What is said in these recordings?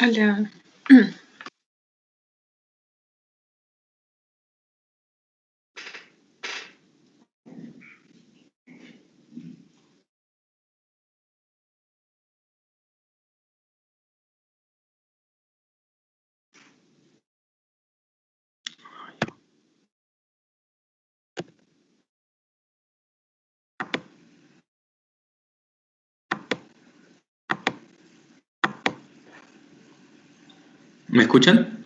Hola. ¿Me escuchan?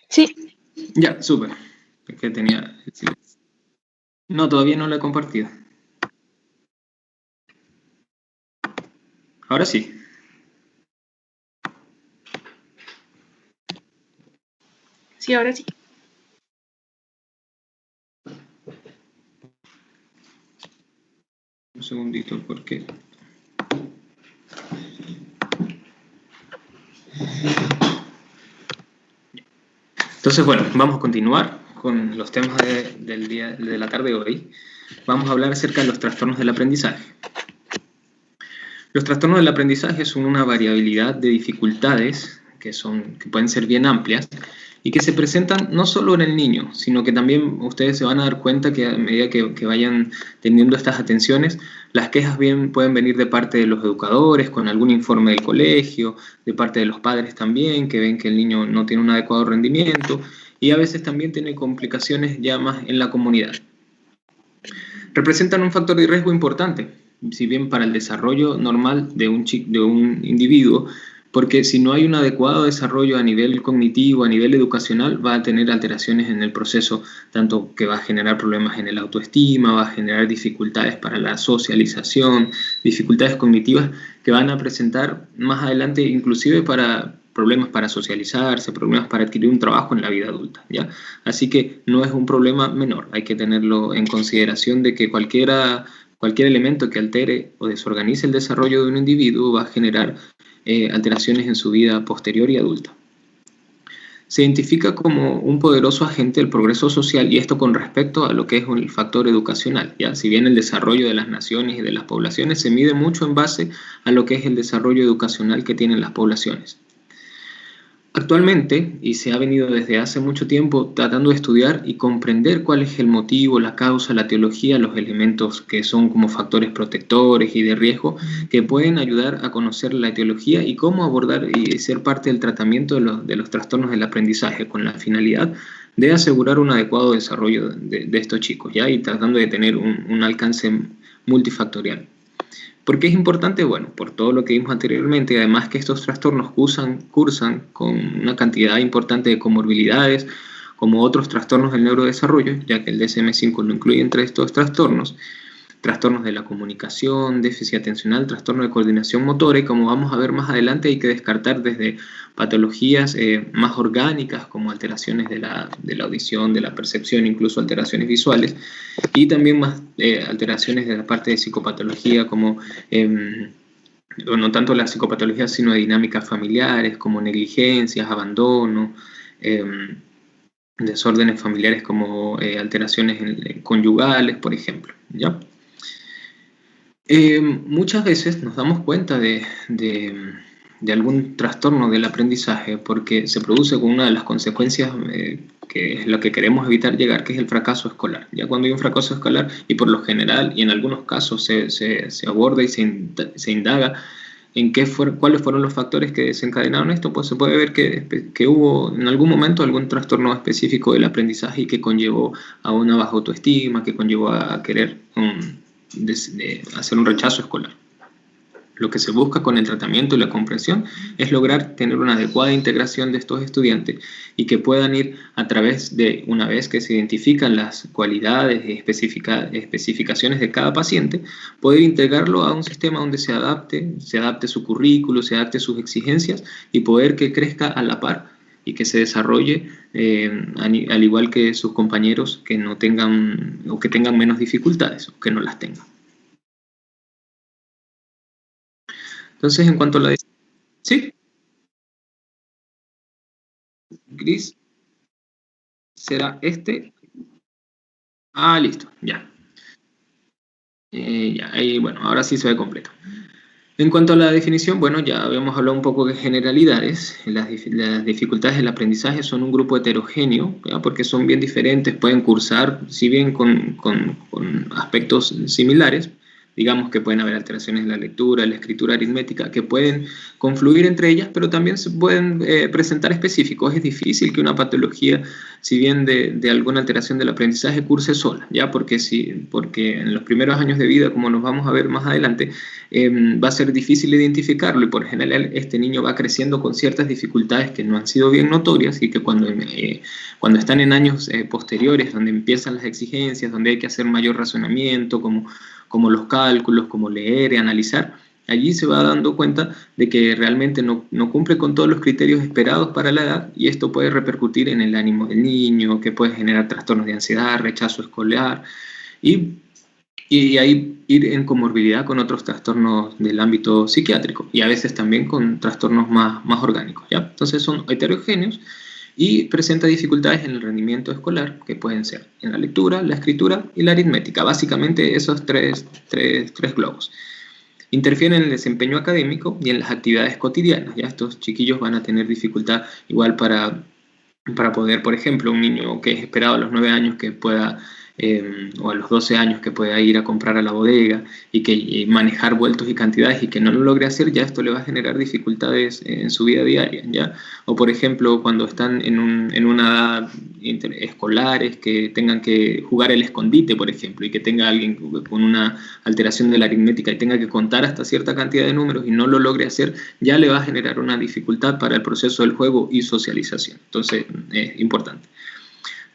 Sí, Ya, súper. Es que tenía... No, todavía no la he compartido. Ahora sí. sí, ahora sí. Un segundito, porque... Entonces, bueno, vamos a continuar con los temas del día de la tarde de hoy. Vamos a hablar acerca de los trastornos del aprendizaje. Los trastornos del aprendizaje son una variabilidad de dificultades que pueden ser bien amplias y que se presentan no solo en el niño, sino que también ustedes se van a dar cuenta que a medida que vayan teniendo estas atenciones, las quejas bien pueden venir de parte de los educadores, con algún informe del colegio, de parte de los padres también, que ven que el niño no tiene un adecuado rendimiento y a veces también tiene complicaciones ya más en la comunidad. Representan un factor de riesgo importante, si bien para el desarrollo normal de un individuo, porque si no hay un adecuado desarrollo a nivel cognitivo, a nivel educacional, va a tener alteraciones en el proceso, tanto que va a generar problemas en el autoestima, va a generar dificultades para la socialización, dificultades cognitivas que van a presentar más adelante inclusive para problemas para socializarse, problemas para adquirir un trabajo en la vida adulta, ¿ya? Así que no es un problema menor, hay que tenerlo en consideración de que cualquier elemento que altere o desorganice el desarrollo de un individuo va a generar alteraciones en su vida posterior y adulta. Se identifica como un poderoso agente del progreso social y esto con respecto a lo que es el factor educacional, ¿ya? Si bien el desarrollo de las naciones y de las poblaciones se mide mucho en base a lo que es el desarrollo educacional que tienen las poblaciones. Actualmente, y se ha venido desde hace mucho tiempo tratando de estudiar y comprender cuál es el motivo, la causa, la teología, los elementos que son como factores protectores y de riesgo que pueden ayudar a conocer la etiología y cómo abordar y ser parte del tratamiento de los trastornos del aprendizaje con la finalidad de asegurar un adecuado desarrollo de estos chicos, ¿ya? Y tratando de tener un alcance multifactorial. ¿Por qué es importante? Bueno, por todo lo que vimos anteriormente, además que estos trastornos cursan con una cantidad importante de comorbilidades, como otros trastornos del neurodesarrollo, ya que el DSM-5 lo incluye entre estos trastornos, trastornos de la comunicación, déficit atencional, trastorno de coordinación motora y como vamos a ver más adelante hay que descartar desde patologías más orgánicas como alteraciones de la audición, de la percepción, incluso alteraciones visuales y también más alteraciones de la parte de psicopatología como no tanto las psicopatologías sino de dinámicas familiares como negligencias, abandono, eh, desórdenes familiares como alteraciones conyugales, por ejemplo, ¿ya? Muchas veces nos damos cuenta de algún trastorno del aprendizaje porque se produce con una de las consecuencias que es lo que queremos evitar llegar, que es el fracaso escolar. Ya cuando hay un fracaso escolar, y por lo general, y en algunos casos se aborda y se indaga en cuáles fueron los factores que desencadenaron esto, pues se puede ver que hubo en algún momento algún trastorno específico del aprendizaje y que conllevó a una baja autoestima, que conllevó a querer de hacer un rechazo escolar. Lo que se busca con el tratamiento y la comprensión es lograr tener una adecuada integración de estos estudiantes y que puedan ir a través de, una vez que se identifican las cualidades y especificaciones de cada paciente, poder integrarlo a un sistema donde se adapte su currículo, se adapte sus exigencias y poder que crezca a la par y que se desarrolle al igual que sus compañeros que no tengan o que tengan menos dificultades o que no las tengan. Entonces, en cuanto a la... Sí, gris será este. Ah, listo, ya. Ya, ahí, bueno, ahora sí se ve completo. En cuanto a la definición, bueno, ya habíamos hablado un poco de generalidades. Las dificultades del aprendizaje son un grupo heterogéneo, ¿ya? Porque son bien diferentes, pueden cursar, si bien con aspectos similares, digamos que pueden haber alteraciones en la lectura, la escritura aritmética, que pueden confluir entre ellas, pero también se pueden presentar específicos. Es difícil que una patología, si bien de alguna alteración del aprendizaje, curse sola, ¿ya? Porque en los primeros años de vida, como nos vamos a ver más adelante, va a ser difícil identificarlo y por general este niño va creciendo con ciertas dificultades que no han sido bien notorias y que cuando están en años posteriores, donde empiezan las exigencias, donde hay que hacer mayor razonamiento, como los cálculos, como leer y analizar, allí se va dando cuenta de que realmente no cumple con todos los criterios esperados para la edad y esto puede repercutir en el ánimo del niño, que puede generar trastornos de ansiedad, rechazo escolar y ahí ir en comorbilidad con otros trastornos del ámbito psiquiátrico y a veces también con trastornos más orgánicos, ¿ya? Entonces son heterogéneos y presenta dificultades en el rendimiento escolar que pueden ser en la lectura, la escritura y la aritmética, básicamente esos tres globos. Interfieren en el desempeño académico y en las actividades cotidianas, ¿ya? Estos chiquillos van a tener dificultad igual para poder, por ejemplo, un niño que es esperado a los 9 años que pueda o a los 12 años que pueda ir a comprar a la bodega y manejar vueltos y cantidades y que no lo logre hacer, ya esto le va a generar dificultades en su vida diaria, ¿ya? O por ejemplo, cuando están en una edad escolares que tengan que jugar el escondite, por ejemplo, y que tenga alguien con una alteración de la aritmética y tenga que contar hasta cierta cantidad de números y no lo logre hacer, ya le va a generar una dificultad para el proceso del juego y socialización. Entonces, es importante.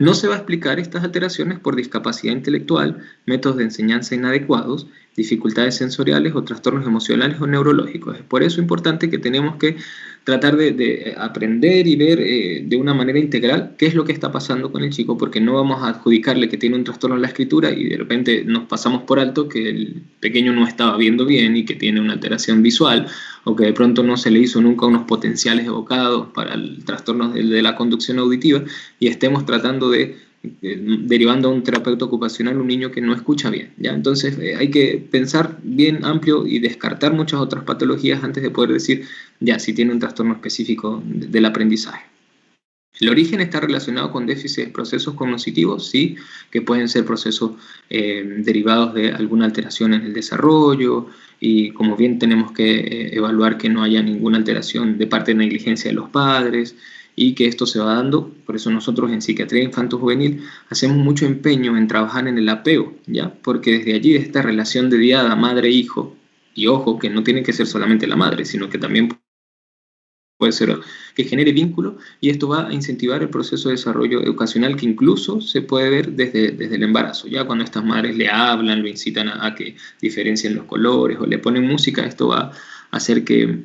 No se va a explicar estas alteraciones por discapacidad intelectual, métodos de enseñanza inadecuados, dificultades sensoriales o trastornos emocionales o neurológicos. Es por eso importante que tenemos que tratar de aprender y ver de una manera integral qué es lo que está pasando con el chico, porque no vamos a adjudicarle que tiene un trastorno en la escritura y de repente nos pasamos por alto que el pequeño no estaba viendo bien y que tiene una alteración visual o que de pronto no se le hizo nunca unos potenciales evocados para el trastorno de la conducción auditiva y estemos tratando derivando a un terapeuta ocupacional un niño que no escucha bien, ¿ya? Entonces hay que pensar bien amplio y descartar muchas otras patologías antes de poder decir ya si tiene un trastorno específico del aprendizaje. El origen está relacionado con déficits de procesos cognitivos, sí, que pueden ser procesos derivados de alguna alteración en el desarrollo y como bien tenemos que evaluar que no haya ninguna alteración de parte de negligencia de los padres y que esto se va dando, por eso nosotros en psiquiatría infanto-juvenil hacemos mucho empeño en trabajar en el apego, ¿ya? Porque desde allí esta relación de diada madre-hijo, y ojo que no tiene que ser solamente la madre, sino que también puede ser que genere vínculo y esto va a incentivar el proceso de desarrollo educacional que incluso se puede ver desde el embarazo. Ya cuando estas madres le hablan, lo incitan a que diferencien los colores o le ponen música, esto va a hacer que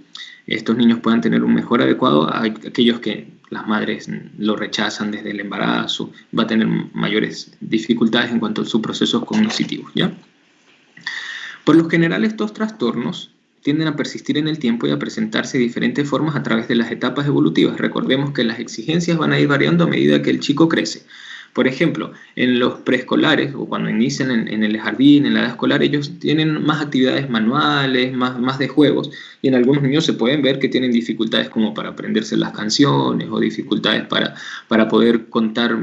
estos niños puedan tener un mejor adecuado a aquellos que las madres lo rechazan desde el embarazo, va a tener mayores dificultades en cuanto a sus procesos cognitivos, ¿ya? Por lo general estos trastornos tienden a persistir en el tiempo y a presentarse de diferentes formas a través de las etapas evolutivas. Recordemos que las exigencias van a ir variando a medida que el chico crece. Por ejemplo, en los preescolares o cuando inician en el jardín, en la edad escolar, ellos tienen más actividades manuales, más de juegos y en algunos niños se pueden ver que tienen dificultades como para aprenderse las canciones o dificultades para poder contar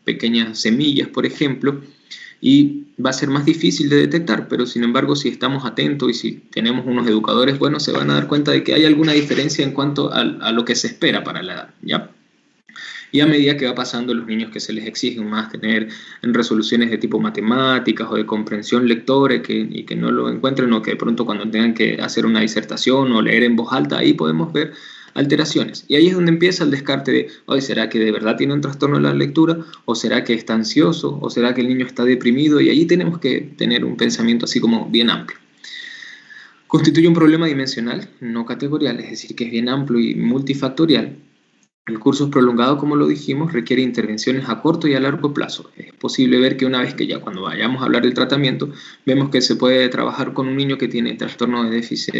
pequeñas semillas, por ejemplo, y va a ser más difícil de detectar, pero sin embargo si estamos atentos y si tenemos unos educadores buenos se van a dar cuenta de que hay alguna diferencia en cuanto a lo que se espera para la edad, ¿ya? Y a medida que va pasando, los niños que se les exigen más tener en resoluciones de tipo matemáticas o de comprensión lectora y que no lo encuentren o que de pronto cuando tengan que hacer una disertación o leer en voz alta, ahí podemos ver alteraciones. Y ahí es donde empieza el descarte de, oye, ¿será que de verdad tiene un trastorno de la lectura? ¿O será que está ansioso? ¿O será que el niño está deprimido? Y allí tenemos que tener un pensamiento así como bien amplio. Constituye un problema dimensional, no categorial, es decir, que es bien amplio y multifactorial, El curso prolongado, como lo dijimos, requiere intervenciones a corto y a largo plazo. Es posible ver que una vez que ya cuando vayamos a hablar del tratamiento, vemos que se puede trabajar con un niño que tiene trastorno de déficit,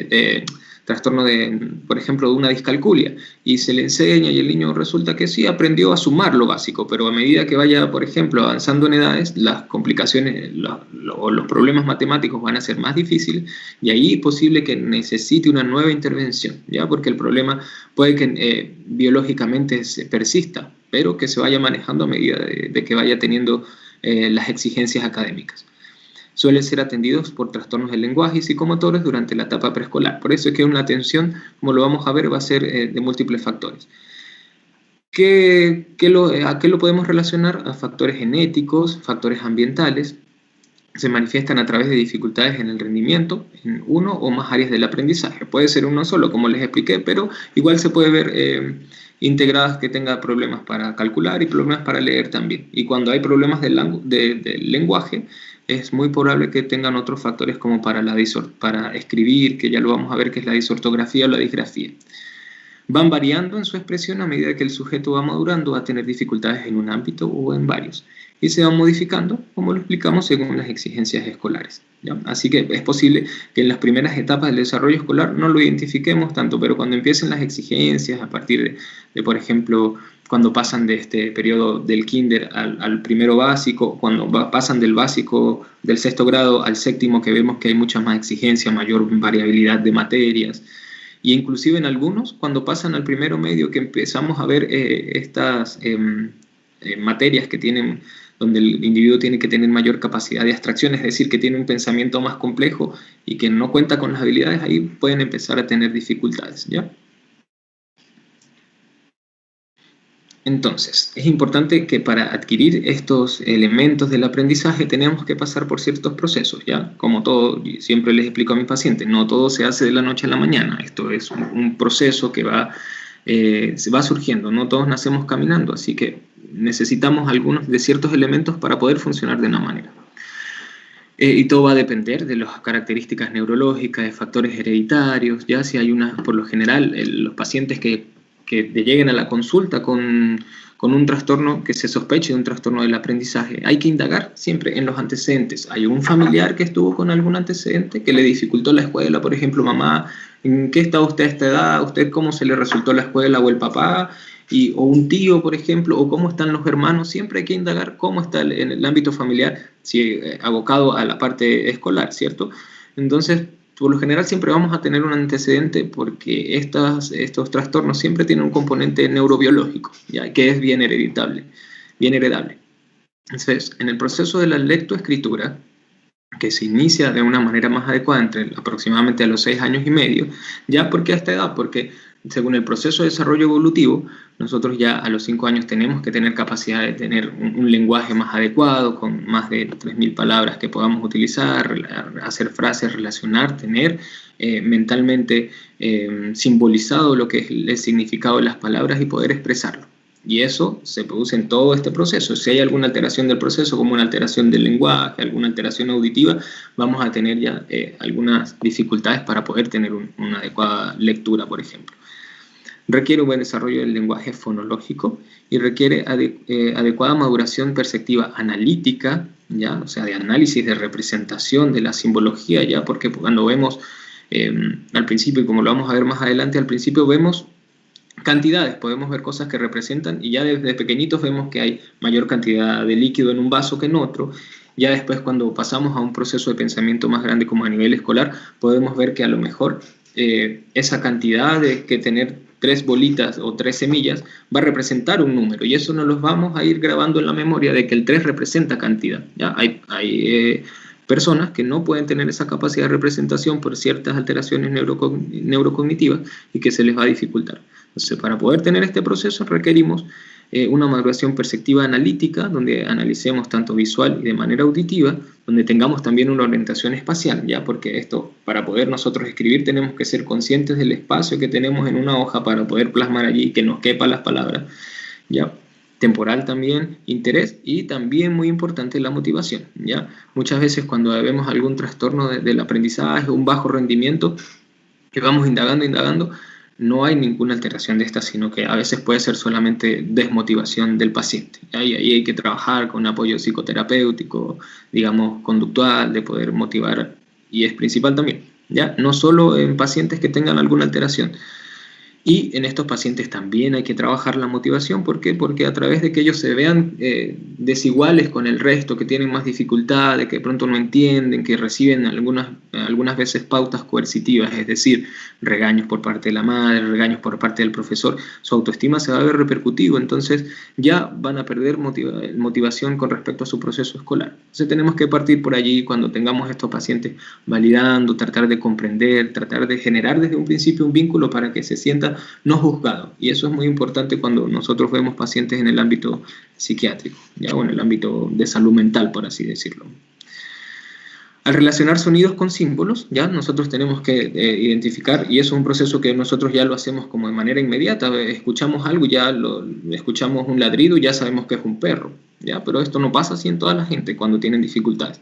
por ejemplo, de una discalculia, y se le enseña y el niño resulta que sí aprendió a sumar lo básico, pero a medida que vaya, por ejemplo, avanzando en edades, las complicaciones o los problemas matemáticos van a ser más difíciles y ahí es posible que necesite una nueva intervención, ¿ya? Porque el problema puede que biológicamente se persista, pero que se vaya manejando a medida de que vaya teniendo las exigencias académicas. Suelen ser atendidos por trastornos del lenguaje y psicomotores durante la etapa preescolar. Por eso es que una atención, como lo vamos a ver, va a ser de múltiples factores. ¿A qué lo podemos relacionar? A factores genéticos, factores ambientales. Se manifiestan a través de dificultades en el rendimiento en uno o más áreas del aprendizaje. Puede ser uno solo, como les expliqué, pero igual se puede ver integradas que tenga problemas para calcular y problemas para leer también. Y cuando hay problemas del lenguaje, es muy probable que tengan otros factores como para escribir, que ya lo vamos a ver, que es la disortografía o la disgrafía. Van variando en su expresión a medida que el sujeto va madurando, va a tener dificultades en un ámbito o en varios, y se van modificando, como lo explicamos, según las exigencias escolares, ¿ya? Así que es posible que en las primeras etapas del desarrollo escolar no lo identifiquemos tanto, pero cuando empiecen las exigencias, a partir de por ejemplo, cuando pasan de este periodo del kinder al primero básico, cuando pasan del básico del sexto grado al séptimo, que vemos que hay mucha más exigencia, mayor variabilidad de materias, y inclusive en algunos, cuando pasan al primero medio, que empezamos a ver estas materias que tienen, donde el individuo tiene que tener mayor capacidad de abstracción, es decir, que tiene un pensamiento más complejo y que no cuenta con las habilidades, ahí pueden empezar a tener dificultades, ¿ya? Entonces, es importante que para adquirir estos elementos del aprendizaje tenemos que pasar por ciertos procesos, ¿ya? Como todo, siempre les explico a mis pacientes, no todo se hace de la noche a la mañana. Esto es un proceso que se va surgiendo, no todos nacemos caminando, así que necesitamos algunos de ciertos elementos para poder funcionar de una manera. Y todo va a depender de las características neurológicas, de factores hereditarios, ya si hay por lo general, los pacientes que lleguen a la consulta con un trastorno, que se sospeche de un trastorno del aprendizaje, hay que indagar siempre en los antecedentes. ¿Hay un familiar que estuvo con algún antecedente que le dificultó la escuela? Por ejemplo, mamá, ¿en qué está usted a esta edad? ¿Usted cómo se le resultó la escuela? ¿O el papá? O un tío, por ejemplo, o cómo están los hermanos. Siempre hay que indagar cómo está en el ámbito familiar, si abocado a la parte escolar, ¿cierto? Entonces, por lo general siempre vamos a tener un antecedente porque estos trastornos siempre tienen un componente neurobiológico, ¿ya? Que es bien heredable. Entonces, en el proceso de la lectoescritura, que se inicia de una manera más adecuada aproximadamente a los 6 años y medio, ¿ya? ¿Por qué a esta edad? Porque según el proceso de desarrollo evolutivo, nosotros ya a los 5 años tenemos que tener capacidad de tener un lenguaje más adecuado, con más de 3.000 palabras que podamos utilizar, hacer frases, relacionar, tener mentalmente simbolizado lo que es el significado de las palabras y poder expresarlo. Y eso se produce en todo este proceso. Si hay alguna alteración del proceso, como una alteración del lenguaje, alguna alteración auditiva, vamos a tener ya algunas dificultades para poder tener una adecuada lectura, por ejemplo. Requiere un buen desarrollo del lenguaje fonológico y requiere adecuada maduración perceptiva analítica, ¿ya? O sea, de análisis, de representación de la simbología, ¿ya? Porque cuando vemos al principio, y como lo vamos a ver más adelante, al principio vemos cantidades, podemos ver cosas que representan, y ya desde pequeñitos vemos que hay mayor cantidad de líquido en un vaso que en otro. Ya después, cuando pasamos a un proceso de pensamiento más grande como a nivel escolar, podemos ver que a lo mejor esa cantidad de que tener 3 bolitas o 3 semillas va a representar un número, y eso nos los vamos a ir grabando en la memoria de que el 3 representa cantidad. ¿Ya? Hay personas que no pueden tener esa capacidad de representación por ciertas alteraciones neurocognitivas y que se les va a dificultar. Entonces, para poder tener este proceso requerimos una maduración perceptiva analítica, donde analicemos tanto visual y de manera auditiva, donde tengamos también una orientación espacial, ¿ya? Porque esto, para poder nosotros escribir, tenemos que ser conscientes del espacio que tenemos en una hoja para poder plasmar allí, que nos quepan las palabras, ¿ya? Temporal también, interés, y también muy importante la motivación, ¿ya? Muchas veces cuando vemos algún trastorno del aprendizaje, un bajo rendimiento, que vamos indagando, no hay ninguna alteración de esta, sino que a veces puede ser solamente desmotivación del paciente. Ahí hay que trabajar con apoyo psicoterapéutico, digamos, conductual, de poder motivar, y es principal también, ¿ya? No solo en pacientes que tengan alguna alteración. Y en estos pacientes también hay que trabajar la motivación. ¿Por qué? Porque a través de que ellos se vean desiguales con el resto, que tienen más dificultades, que de pronto no entienden, que reciben algunas veces pautas coercitivas, es decir, regaños por parte de la madre, regaños por parte del profesor, su autoestima se va a ver repercutido, entonces ya van a perder motivación con respecto a su proceso escolar. Entonces tenemos que partir por allí cuando tengamos estos pacientes validando, tratar de comprender, tratar de generar desde un principio un vínculo para que se sienta no juzgado. Y eso es muy importante cuando nosotros vemos pacientes en el ámbito psiquiátrico, ya, o en el ámbito de salud mental, por así decirlo. Al relacionar sonidos con símbolos, ya nosotros tenemos que identificar, y eso es un proceso que nosotros ya lo hacemos como de manera inmediata. Escuchamos algo, escuchamos un ladrido y ya sabemos que es un perro, ya, pero esto no pasa así en toda la gente cuando tienen dificultades.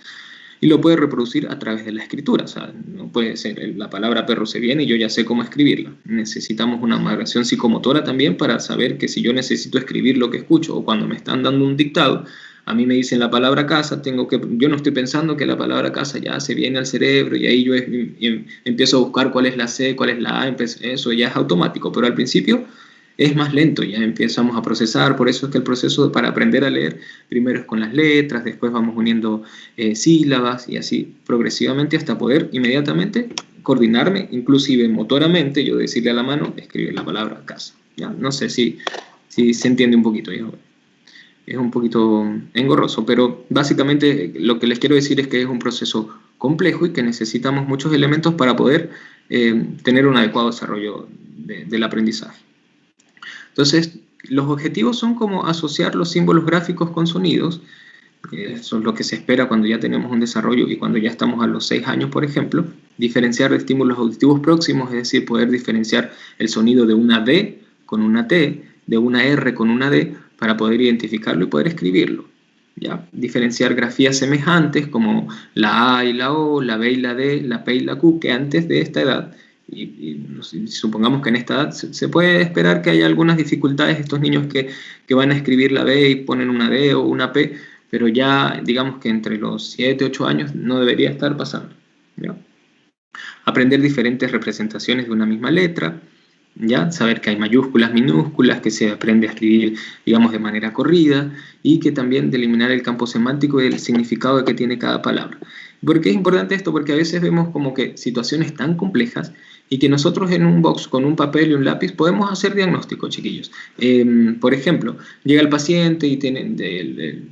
Y lo puede reproducir a través de la escritura. O sea, no puede ser la palabra perro se viene y yo ya sé cómo escribirla. Necesitamos una maduración psicomotora también para saber que si yo necesito escribir lo que escucho, o cuando me están dando un dictado, a mí me dicen la palabra casa, yo no estoy pensando que la palabra casa ya se viene al cerebro y ahí yo empiezo a buscar cuál es la C, cuál es la A, eso ya es automático, pero al principio es más lento, ya empezamos a procesar. Por eso es que el proceso para aprender a leer primero es con las letras, después vamos uniendo sílabas y así progresivamente hasta poder inmediatamente coordinarme, inclusive motoramente, yo decirle a la mano, escribir la palabra casa. ¿Ya? No sé si se entiende un poquito, ¿ya? Es un poquito engorroso, pero básicamente lo que les quiero decir es que es un proceso complejo y que necesitamos muchos elementos para poder tener un adecuado desarrollo del aprendizaje. Entonces, los objetivos son como asociar los símbolos gráficos con sonidos. Eso es lo que se espera cuando ya tenemos un desarrollo y cuando ya estamos a los 6 años, por ejemplo. Diferenciar de estímulos auditivos próximos, es decir, poder diferenciar el sonido de una D con una T, de una R con una D, para poder identificarlo y poder escribirlo. ¿Ya? Diferenciar grafías semejantes como la A y la O, la B y la D, la P y la Q, que antes de esta edad, y supongamos que en esta edad se puede esperar que haya algunas dificultades, estos niños que van a escribir la B y ponen una D o una P, pero ya digamos que entre los 7, 8 años no debería estar pasando, ¿ya? Aprender diferentes representaciones de una misma letra, ¿ya? Saber que hay mayúsculas, minúsculas, que se aprende a escribir, digamos, de manera corrida, y que también de eliminar el campo semántico y el significado que tiene cada palabra. ¿Por qué es importante esto? Porque a veces vemos como que situaciones tan complejas y que nosotros en un box con un papel y un lápiz podemos hacer diagnóstico, chiquillos. Por ejemplo, llega el paciente y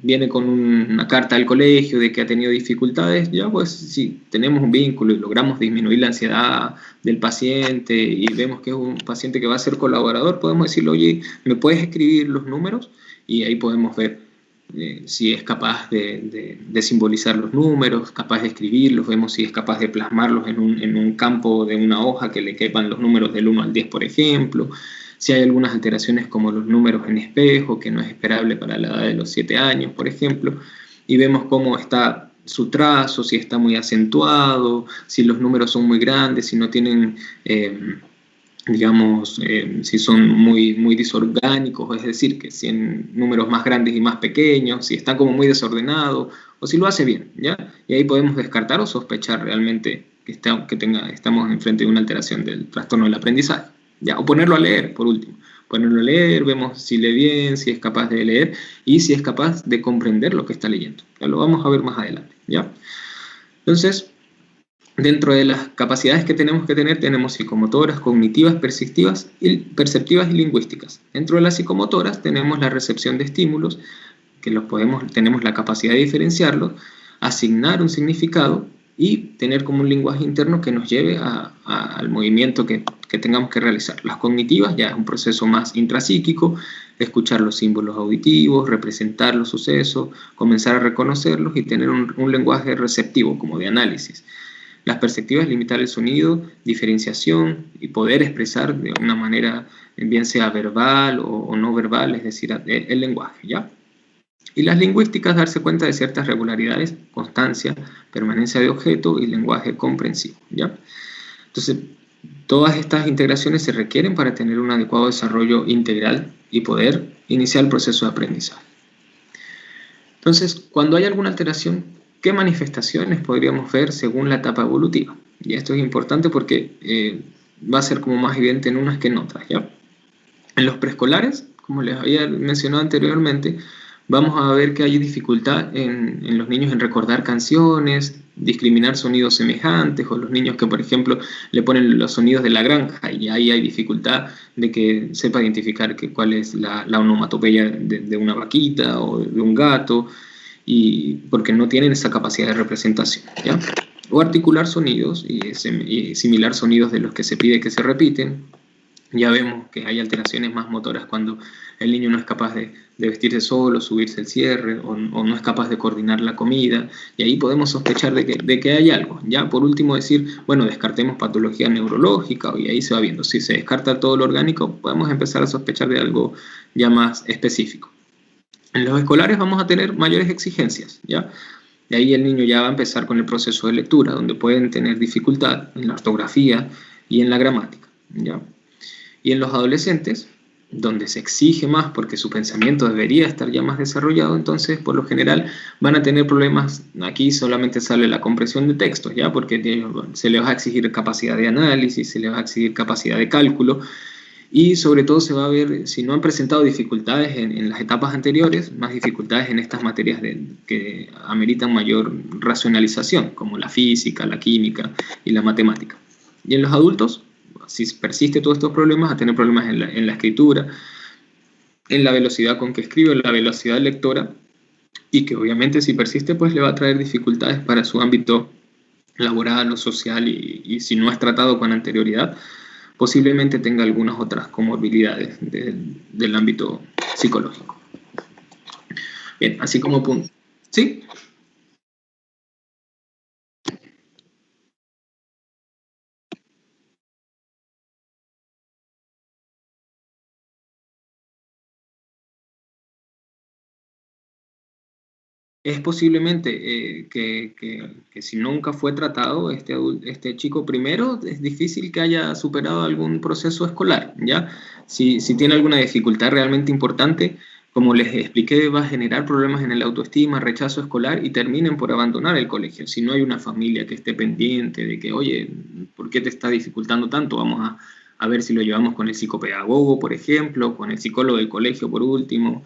viene con una carta al colegio de que ha tenido dificultades. Ya pues si tenemos un vínculo y logramos disminuir la ansiedad del paciente y vemos que es un paciente que va a ser colaborador, podemos decirle, oye, ¿me puedes escribir los números? Y ahí podemos ver si es capaz de simbolizar los números, capaz de escribirlos, vemos si es capaz de plasmarlos en un campo de una hoja que le quepan los números del 1 al 10, por ejemplo. Si hay algunas alteraciones como los números en espejo, que no es esperable para la edad de los 7 años, por ejemplo, y vemos cómo está su trazo, si está muy acentuado, si los números son muy grandes, si no tienen... digamos, si son muy disorgánicos, es decir, que si en números más grandes y más pequeños, si está como muy desordenado, o si lo hace bien, ¿ya? Y ahí podemos descartar o sospechar realmente que estamos enfrente de una alteración del trastorno del aprendizaje, ¿ya? O ponerlo a leer, por último. Ponerlo a leer, vemos si lee bien, si es capaz de leer y si es capaz de comprender lo que está leyendo. Ya lo vamos a ver más adelante, ¿ya? Entonces, dentro de las capacidades que tenemos que tener, tenemos psicomotoras, cognitivas, perceptivas y lingüísticas. Dentro de las psicomotoras tenemos la recepción de estímulos, que tenemos la capacidad de diferenciarlos, asignar un significado y tener como un lenguaje interno que nos lleve al movimiento que tengamos que realizar. Las cognitivas ya es un proceso más intrapsíquico, escuchar los símbolos auditivos, representar los sucesos, comenzar a reconocerlos y tener un lenguaje receptivo como de análisis. Las perspectivas, limitar el sonido, diferenciación y poder expresar de una manera, bien sea verbal o no verbal, es decir, el lenguaje, ¿ya? Y las lingüísticas, darse cuenta de ciertas regularidades, constancia, permanencia de objeto y lenguaje comprensivo, ¿ya? Entonces, Todas estas integraciones se requieren para tener un adecuado desarrollo integral y poder iniciar el proceso de aprendizaje. Entonces, cuando hay alguna alteración, ¿qué manifestaciones podríamos ver según la etapa evolutiva? Y esto es importante porque va a ser como más evidente en unas que en otras, ¿ya? En los preescolares, como les había mencionado anteriormente, vamos a ver que hay dificultad en los niños en recordar canciones, discriminar sonidos semejantes, o los niños que, por ejemplo, le ponen los sonidos de la granja y ahí hay dificultad de que sepa identificar cuál es la onomatopeya de una vaquita o de un gato, y porque no tienen esa capacidad de representación, ¿ya? O articular sonidos y similar sonidos de los que se pide que se repiten. Ya vemos que hay alteraciones más motoras cuando el niño no es capaz de vestirse solo, subirse el cierre, o no es capaz de coordinar la comida, y ahí podemos sospechar de que hay algo. Ya por último decir, bueno, descartemos patología neurológica, y ahí se va viendo. Si se descarta todo lo orgánico, podemos empezar a sospechar de algo ya más específico. En los escolares vamos a tener mayores exigencias, ¿ya? De ahí el niño ya va a empezar con el proceso de lectura, donde pueden tener dificultad en la ortografía y en la gramática, ¿ya? Y en los adolescentes, donde se exige más porque su pensamiento debería estar ya más desarrollado, entonces por lo general van a tener problemas. Aquí solamente sale la comprensión de textos, ¿ya? Porque se les va a exigir capacidad de análisis, se les va a exigir capacidad de cálculo, y sobre todo se va a ver, si no han presentado dificultades en las etapas anteriores, más dificultades en estas materias que ameritan mayor racionalización, como la física, la química y la matemática. Y en los adultos, si persiste todos estos problemas, a tener problemas en la escritura, en la velocidad con que escribe, en la velocidad lectora, y que obviamente si persiste, pues le va a traer dificultades para su ámbito laboral o social, y si no es tratado con anterioridad, posiblemente tenga algunas otras comorbilidades del ámbito psicológico. Bien, así como punto. ¿Sí? Es posiblemente que si nunca fue tratado este chico primero, es difícil que haya superado algún proceso escolar, ¿ya? Si tiene alguna dificultad realmente importante, como les expliqué, va a generar problemas en el autoestima, rechazo escolar y terminen por abandonar el colegio. Si no hay una familia que esté pendiente de que, oye, ¿por qué te está dificultando tanto? Vamos a ver si lo llevamos con el psicopedagogo, por ejemplo, con el psicólogo del colegio, por último.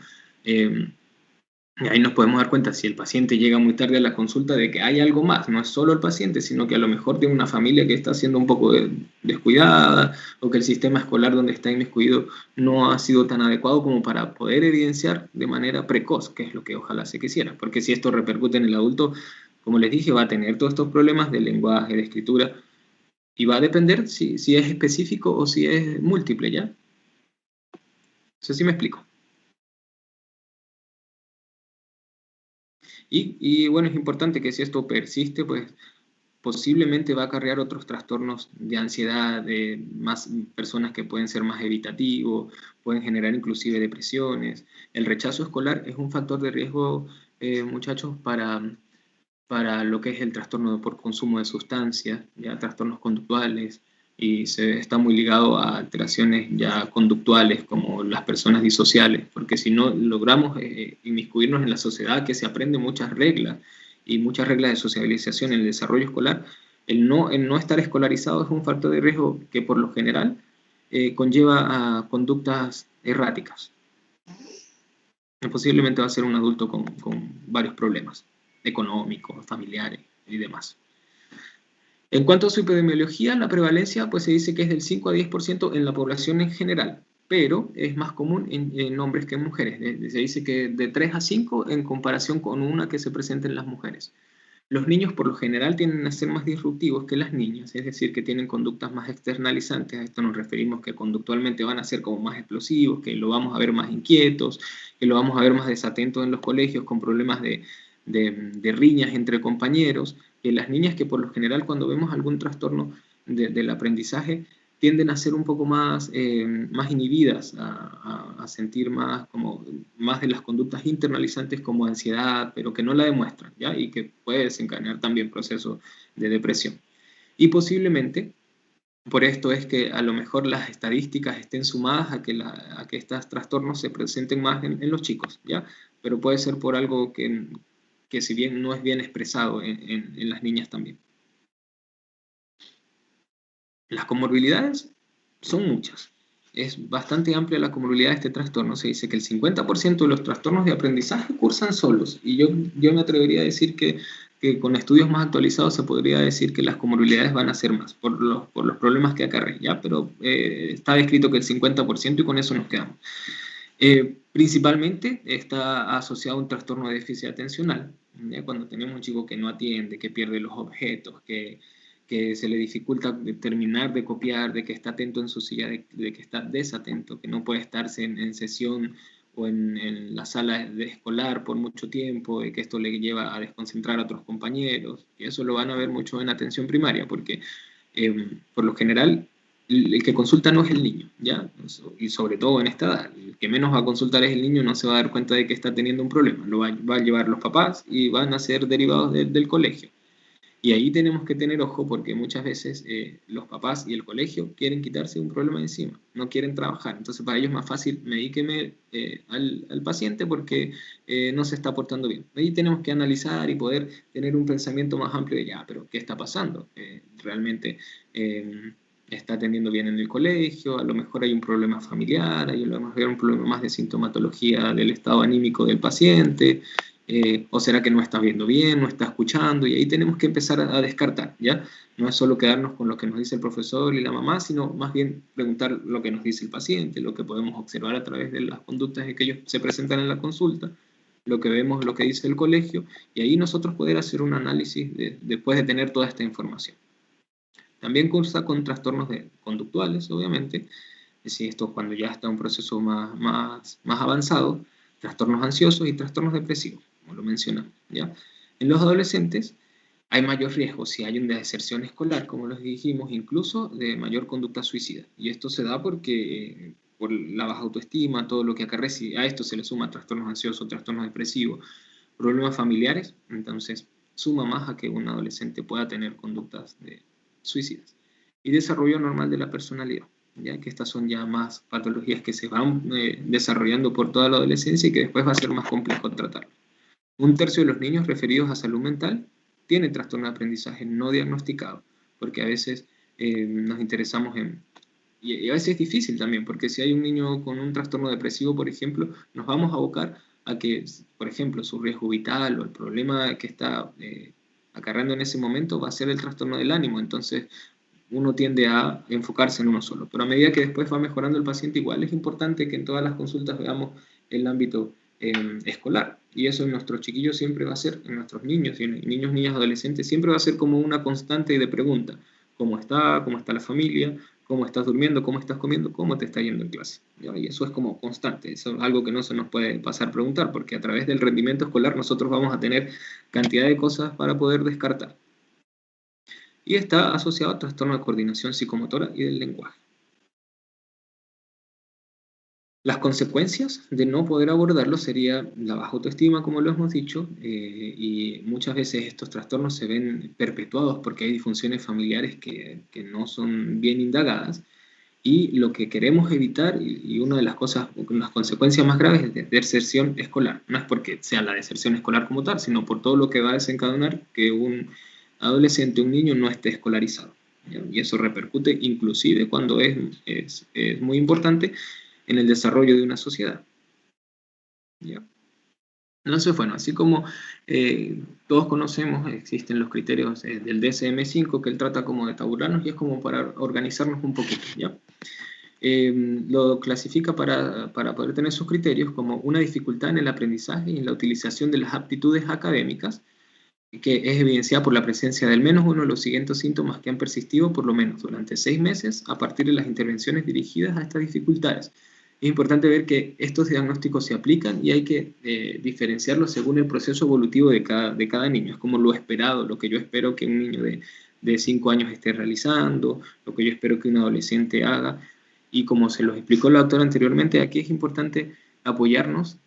Y ahí nos podemos dar cuenta, si el paciente llega muy tarde a la consulta, de que hay algo más, no es solo el paciente, sino que a lo mejor tiene una familia que está siendo un poco descuidada, o que el sistema escolar donde está inmiscuido no ha sido tan adecuado como para poder evidenciar de manera precoz, que es lo que ojalá se quisiera, porque si esto repercute en el adulto, como les dije, va a tener todos estos problemas de lenguaje, de escritura, y va a depender si es específico o si es múltiple, ¿ya? No sé si me explico. Y bueno, es importante que si esto persiste, pues posiblemente va a acarrear otros trastornos de ansiedad, de más personas que pueden ser más evitativos, pueden generar inclusive depresiones. El rechazo escolar es un factor de riesgo, muchachos, para lo que es el trastorno por consumo de sustancias, ya trastornos conductuales, y está muy ligado a alteraciones ya conductuales como las personas disociales, porque si no logramos inmiscuirnos en la sociedad, que se aprende muchas reglas y muchas reglas de sociabilización en el desarrollo escolar, el no estar escolarizado es un factor de riesgo que por lo general conlleva a conductas erráticas. Posiblemente va a ser un adulto con varios problemas económicos, familiares y demás. En cuanto a su epidemiología, la prevalencia pues se dice que es del 5 a 10% en la población en general, pero es más común en hombres que en mujeres. Se dice que de 3 a 5 en comparación con una que se presenta en las mujeres. Los niños por lo general tienden a ser más disruptivos que las niñas, es decir, que tienen conductas más externalizantes. A esto nos referimos que conductualmente van a ser como más explosivos, que lo vamos a ver más inquietos, que lo vamos a ver más desatentos en los colegios, con problemas de riñas entre compañeros. Las niñas, que por lo general cuando vemos algún trastorno del aprendizaje, tienden a ser un poco más, más inhibidas, a sentir más, como, más de las conductas internalizantes como ansiedad, pero que no la demuestran, ¿ya? Y que puede desencadenar también procesos de depresión. Y posiblemente Por esto es que a lo mejor las estadísticas estén sumadas a que estos trastornos se presenten más en los chicos, ¿ya? Pero puede ser por algo que si bien no es bien expresado en las niñas también. Las comorbilidades son muchas. Es bastante amplia la comorbilidad de este trastorno. Se dice que el 50% de los trastornos de aprendizaje cursan solos. Y yo me atrevería a decir que con estudios más actualizados se podría decir que las comorbilidades van a ser más por los problemas que acarrea, ¿ya? Pero está descrito que el 50% y con eso nos quedamos. Principalmente está asociado a un trastorno de déficit atencional, ¿ya? Cuando tenemos un chico que no atiende, que pierde los objetos, que se le dificulta terminar de copiar, de que está atento en su silla, de que está desatento, que no puede estarse en sesión o en la sala de escolar por mucho tiempo, de que esto le lleva a desconcentrar a otros compañeros, y eso lo van a ver mucho en atención primaria, porque por lo general el que consulta no es el niño, ¿ya? Y sobre todo en esta edad, el que menos va a consultar es el niño, no se va a dar cuenta de que está teniendo un problema, lo va a llevar los papás y van a ser derivados del colegio. Y ahí tenemos que tener ojo porque muchas veces los papás y el colegio quieren quitarse un problema de encima, no quieren trabajar. Entonces para ellos es más fácil, medíqueme al paciente porque no se está portando bien. Ahí tenemos que analizar y poder tener un pensamiento más amplio de ya, pero ¿qué está pasando? Realmente está atendiendo bien en el colegio, a lo mejor hay un problema familiar, a lo mejor hay un problema más de sintomatología del estado anímico del paciente. O será que no está viendo bien, no está escuchando, y ahí tenemos que empezar a descartar, ¿ya? No es solo quedarnos con lo que nos dice el profesor y la mamá, sino más bien preguntar lo que nos dice el paciente, lo que podemos observar a través de las conductas que ellos se presentan en la consulta, lo que vemos, lo que dice el colegio, y ahí nosotros poder hacer un análisis después de tener toda esta información. También cursa con trastornos conductuales, obviamente, es decir, esto cuando ya está un proceso más avanzado, trastornos ansiosos y trastornos depresivos, como lo mencionamos, ¿ya? En los adolescentes hay mayor riesgo si hay una deserción escolar, como les dijimos, incluso de mayor conducta suicida. Y esto se da porque por la baja autoestima, todo lo que acarrea, si a esto se le suma trastornos ansiosos, trastornos depresivos, problemas familiares, entonces suma más a que un adolescente pueda tener conductas suicidas. Y desarrollo normal de la personalidad, ya que estas son ya más patologías que se van desarrollando por toda la adolescencia y que después va a ser más complejo tratar. Un tercio de los niños referidos a salud mental tiene trastorno de aprendizaje no diagnosticado, porque a veces nos interesamos y a veces es difícil también, porque si hay un niño con un trastorno depresivo, por ejemplo, nos vamos a abocar a que, por ejemplo, su riesgo vital o el problema que está acarreando en ese momento va a ser el trastorno del ánimo, entonces uno tiende a enfocarse en uno solo. Pero a medida que después va mejorando el paciente, igual es importante que en todas las consultas veamos el ámbito escolar. Y eso en nuestros chiquillos siempre va a ser, en nuestros niños, y en niños, niñas, adolescentes, siempre va a ser como una constante de pregunta. ¿Cómo está? ¿Cómo está la familia? ¿Cómo estás durmiendo? ¿Cómo estás comiendo? ¿Cómo te está yendo en clase? ¿Ya? Y eso es como constante, eso es algo que no se nos puede pasar a preguntar, porque a través del rendimiento escolar nosotros vamos a tener cantidad de cosas para poder descartar. Y está asociado a trastorno de coordinación psicomotora y del lenguaje. Las consecuencias de no poder abordarlo sería la baja autoestima, como lo hemos dicho, y muchas veces estos trastornos se ven perpetuados porque hay disfunciones familiares que no son bien indagadas, y lo que queremos evitar, y una de las cosas, las consecuencias más graves es de deserción escolar. No es porque sea la deserción escolar como tal, sino por todo lo que va a desencadenar que un adolescente, un niño, no esté escolarizado, ¿ya? Y eso repercute inclusive cuando es muy importante en el desarrollo de una sociedad, ¿ya? Entonces, bueno, así como todos conocemos, existen los criterios del DSM-5 que él trata como de tabularnos y es como para organizarnos un poquito, ¿ya? Lo clasifica para poder tener sus criterios como una dificultad en el aprendizaje y en la utilización de las aptitudes académicas, que es evidenciada por la presencia de al menos uno de los siguientes síntomas que han persistido por lo menos durante 6 meses a partir de las intervenciones dirigidas a estas dificultades. Es importante ver que estos diagnósticos se aplican y hay que diferenciarlos según el proceso evolutivo de cada niño. Es como lo esperado, lo que yo espero que un niño de 5 años esté realizando, lo que yo espero que un adolescente haga. Y como se los explicó la doctora anteriormente, aquí es importante apoyarnos,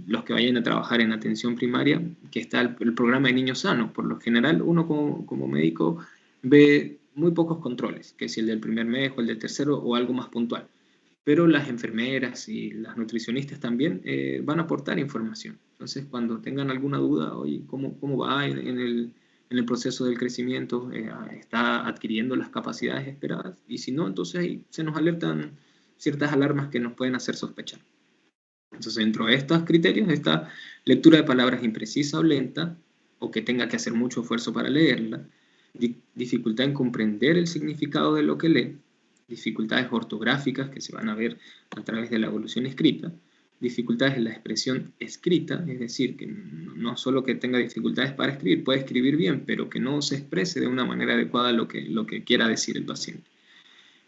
los que vayan a trabajar en atención primaria, que está el programa de niños sanos. Por lo general, uno como médico ve muy pocos controles, que si el del primer mes o el del tercero o algo más puntual. Pero las enfermeras y las nutricionistas también van a aportar información. Entonces, cuando tengan alguna duda, oye, ¿cómo va en el proceso del crecimiento? ¿Está adquiriendo las capacidades esperadas? Y si no, entonces ahí se nos alertan ciertas alarmas que nos pueden hacer sospechar. Entonces, dentro de estos criterios está lectura de palabras imprecisa o lenta, o que tenga que hacer mucho esfuerzo para leerla, dificultad en comprender el significado de lo que lee, dificultades ortográficas que se van a ver a través de la evolución escrita, dificultades en la expresión escrita, es decir, que no solo que tenga dificultades para escribir, puede escribir bien, pero que no se exprese de una manera adecuada lo que quiera decir el paciente.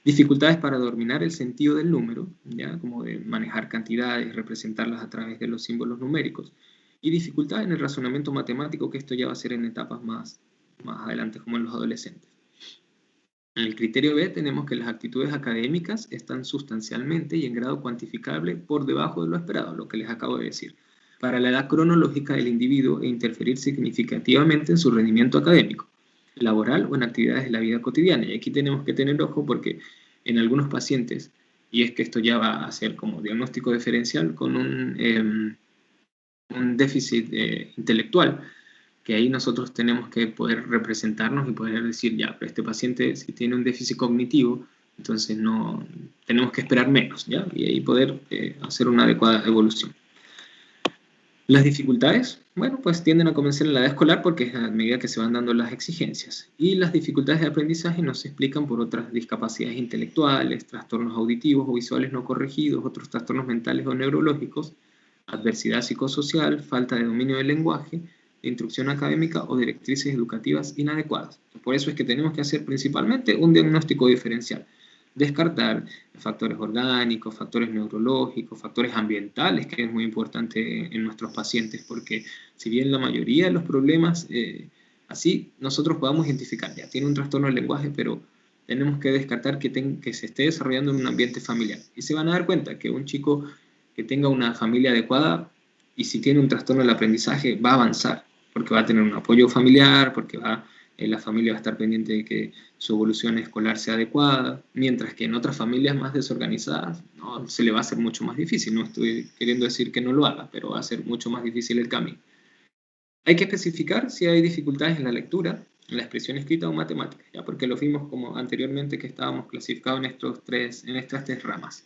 Dificultades para dominar el sentido del número, ¿ya? Como de manejar cantidades, representarlas a través de los símbolos numéricos. Y dificultades en el razonamiento matemático, que esto ya va a ser en etapas más adelante, como en los adolescentes. En el criterio B tenemos que las actitudes académicas están sustancialmente y en grado cuantificable por debajo de lo esperado, lo que les acabo de decir, para la edad cronológica del individuo e interferir significativamente en su rendimiento académico, laboral o en actividades de la vida cotidiana. Y aquí tenemos que tener ojo porque en algunos pacientes, y es que esto ya va a ser como diagnóstico diferencial con un déficit intelectual, que ahí nosotros tenemos que poder representarnos y poder decir, ya, pero este paciente si tiene un déficit cognitivo, entonces no tenemos que esperar menos, ¿ya? Y ahí poder hacer una adecuada evolución. Las dificultades, bueno, pues tienden a comenzar en la edad escolar porque es a medida que se van dando las exigencias. Y las dificultades de aprendizaje nos explican por otras discapacidades intelectuales, trastornos auditivos o visuales no corregidos, otros trastornos mentales o neurológicos, adversidad psicosocial, falta de dominio del lenguaje, de instrucción académica o directrices educativas inadecuadas. Por eso es que tenemos que hacer principalmente un diagnóstico diferencial. Descartar factores orgánicos, factores neurológicos, factores ambientales, que es muy importante en nuestros pacientes, porque si bien la mayoría de los problemas, así nosotros podamos identificar, ya tiene un trastorno del lenguaje, pero tenemos que descartar que se esté desarrollando en un ambiente familiar. Y se van a dar cuenta que un chico que tenga una familia adecuada y si tiene un trastorno del aprendizaje va a avanzar, porque va a tener un apoyo familiar, porque la familia va a estar pendiente de que su evolución escolar sea adecuada, mientras que en otras familias más desorganizadas no, se le va a hacer mucho más difícil. No estoy queriendo decir que no lo haga, pero va a ser mucho más difícil el camino. Hay que especificar si hay dificultades en la lectura, en la expresión escrita o matemática, ¿ya? Porque lo vimos como anteriormente que estábamos clasificados en estas tres ramas.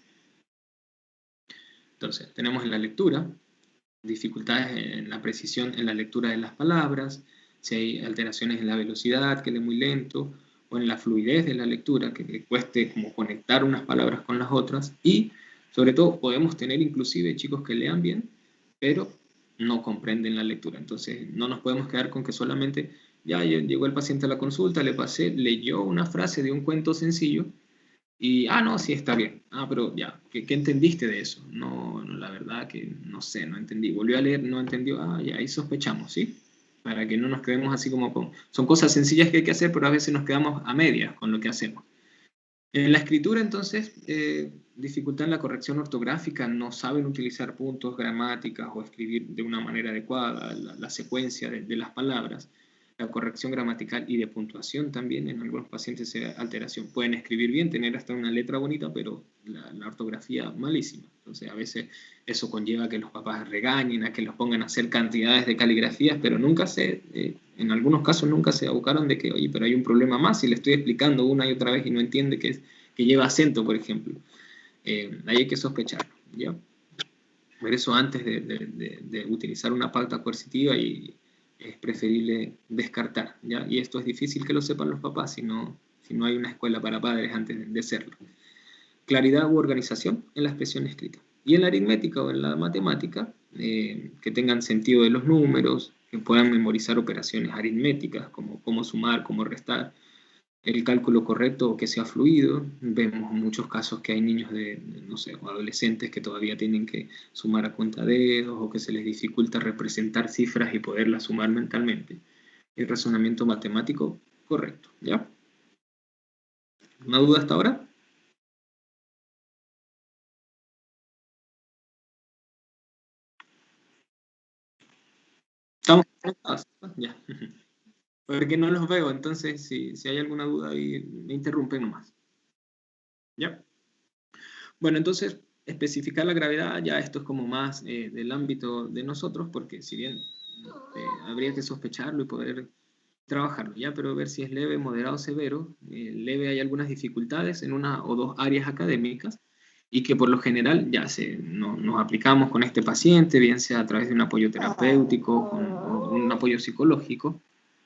Entonces, tenemos en la lectura dificultades en la precisión en la lectura de las palabras, si hay alteraciones en la velocidad, que lee muy lento, o en la fluidez de la lectura, que le cueste como conectar unas palabras con las otras, y sobre todo podemos tener inclusive chicos que lean bien, pero no comprenden la lectura. Entonces no nos podemos quedar con que solamente ya llegó el paciente a la consulta, le pasé, leyó una frase de un cuento sencillo, y, no, sí, está bien. Pero ya, ¿qué entendiste de eso? No, la verdad que no sé, no entendí. Volvió a leer, no entendió. Ya, ahí sospechamos, ¿sí? Para que no nos quedemos así como con... Son cosas sencillas que hay que hacer, pero a veces nos quedamos a medias con lo que hacemos. En la escritura, entonces, dificultad en la corrección ortográfica, no saben utilizar puntos, gramáticas o escribir de una manera adecuada la secuencia de las palabras. La corrección gramatical y de puntuación también, en algunos pacientes se alteración. Pueden escribir bien, tener hasta una letra bonita, pero la ortografía malísima. Entonces, a veces eso conlleva a que los papás regañen, a que los pongan a hacer cantidades de caligrafías, pero en algunos casos nunca se abocaron de que, oye, pero hay un problema más y le estoy explicando una y otra vez y no entiende que lleva acento, por ejemplo. Ahí hay que sospechar, ¿ya? Por eso antes de utilizar una pauta coercitiva es preferible descartar, ¿ya? Y esto es difícil que lo sepan los papás si no hay una escuela para padres antes de hacerlo. Claridad u organización en la expresión escrita. Y en la aritmética o en la matemática, que tengan sentido de los números, que puedan memorizar operaciones aritméticas, como cómo sumar, cómo restar, el cálculo correcto o que sea fluido. Vemos muchos casos que hay niños no sé, o adolescentes que todavía tienen que sumar a cuentadedos o que se les dificulta representar cifras y poderlas sumar mentalmente. El razonamiento matemático correcto, ¿ya? ¿Una duda hasta ahora? ¿Estamos conectados? Ya. porque no los veo, entonces si hay alguna duda ahí, me interrumpen nomás. ¿Ya? Bueno, entonces, especificar la gravedad, ya esto es como más del ámbito de nosotros, porque si bien habría que sospecharlo y poder trabajarlo, ¿ya? Pero ver si es leve, moderado, severo. Leve hay algunas dificultades en una o dos áreas académicas y que por lo general ya nos aplicamos con este paciente, bien sea a través de un apoyo terapéutico o un apoyo psicológico.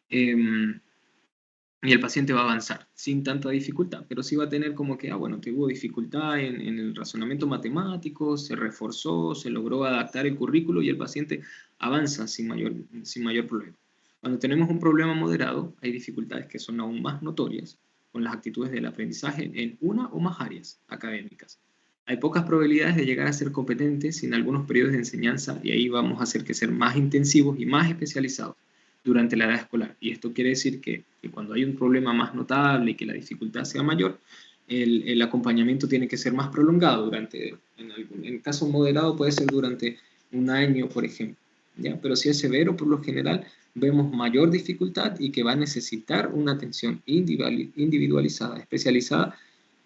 Y el paciente va a avanzar sin tanta dificultad, pero sí va a tener como que, bueno, que hubo dificultad en el razonamiento matemático, se reforzó, se logró adaptar el currículo y el paciente avanza sin mayor problema. Cuando tenemos un problema moderado, hay dificultades que son aún más notorias con las actitudes del aprendizaje en una o más áreas académicas. Hay pocas probabilidades de llegar a ser competentes en algunos periodos de enseñanza y ahí vamos a hacer que ser más intensivos y más especializados durante la edad escolar. Y esto quiere decir que cuando hay un problema más notable y que la dificultad sea mayor, el acompañamiento tiene que ser más prolongado en caso moderado puede ser durante un año, por ejemplo. ¿Ya? Pero si es severo, por lo general, vemos mayor dificultad y que va a necesitar una atención individualizada, especializada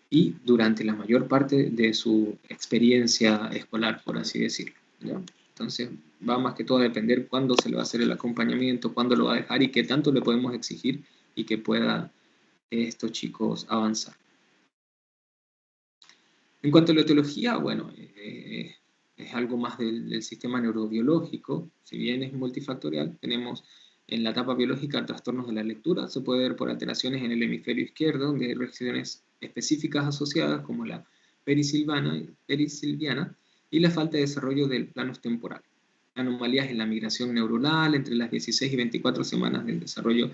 y durante la mayor parte de su experiencia escolar, por así decirlo. ¿Ya? Entonces, va más que todo a depender cuándo se le va a hacer el acompañamiento, cuándo lo va a dejar y qué tanto le podemos exigir y que pueda estos chicos avanzar. En cuanto a la etiología, bueno, es algo más del sistema neurobiológico, si bien es multifactorial, tenemos en la etapa biológica trastornos de la lectura, se puede ver por alteraciones en el hemisferio izquierdo, donde hay regiones específicas asociadas como la perisilviana y la falta de desarrollo del plano temporal. Anomalías en la migración neuronal entre las 16 y 24 semanas del desarrollo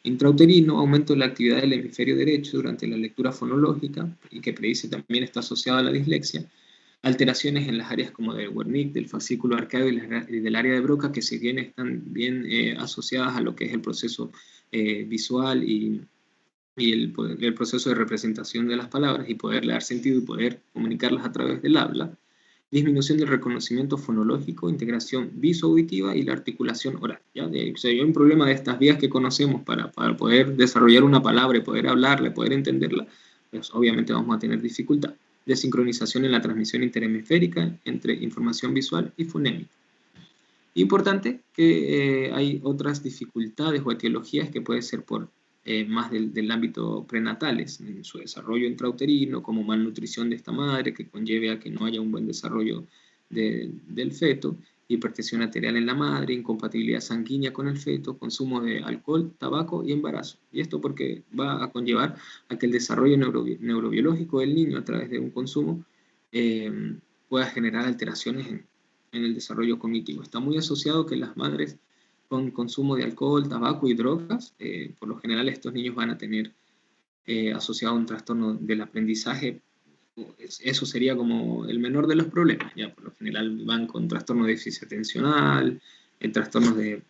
intrauterino, aumento de la actividad del hemisferio derecho durante la lectura fonológica y que predice también está asociado a la dislexia, alteraciones en las áreas como del Wernicke, del fascículo arcado y del área de Broca, que si bien están bien asociadas a lo que es el proceso visual y el proceso de representación de las palabras y poderle dar sentido y poder comunicarlas a través del habla, disminución del reconocimiento fonológico, integración visoauditiva y la articulación oral. ¿Ya? O sea, hay un problema de estas vías que conocemos para poder desarrollar una palabra y poder hablarla, poder entenderla, pues obviamente vamos a tener dificultad. Desincronización en la transmisión interhemisférica entre información visual y fonémica. Importante que hay otras dificultades o etiologías que puede ser por más del ámbito prenatales, en su desarrollo intrauterino, como malnutrición de esta madre, que conlleve a que no haya un buen desarrollo del feto, hipertensión arterial en la madre, incompatibilidad sanguínea con el feto, consumo de alcohol, tabaco y embarazo. Y esto porque va a conllevar a que el desarrollo neurobiológico del niño a través de un consumo pueda generar alteraciones en el desarrollo cognitivo. Está muy asociado que las madres con consumo de alcohol, tabaco y drogas, por lo general estos niños van a tener asociado un trastorno del aprendizaje. Eso sería como el menor de los problemas. Ya por lo general van con trastorno de déficit atencional, trastornos del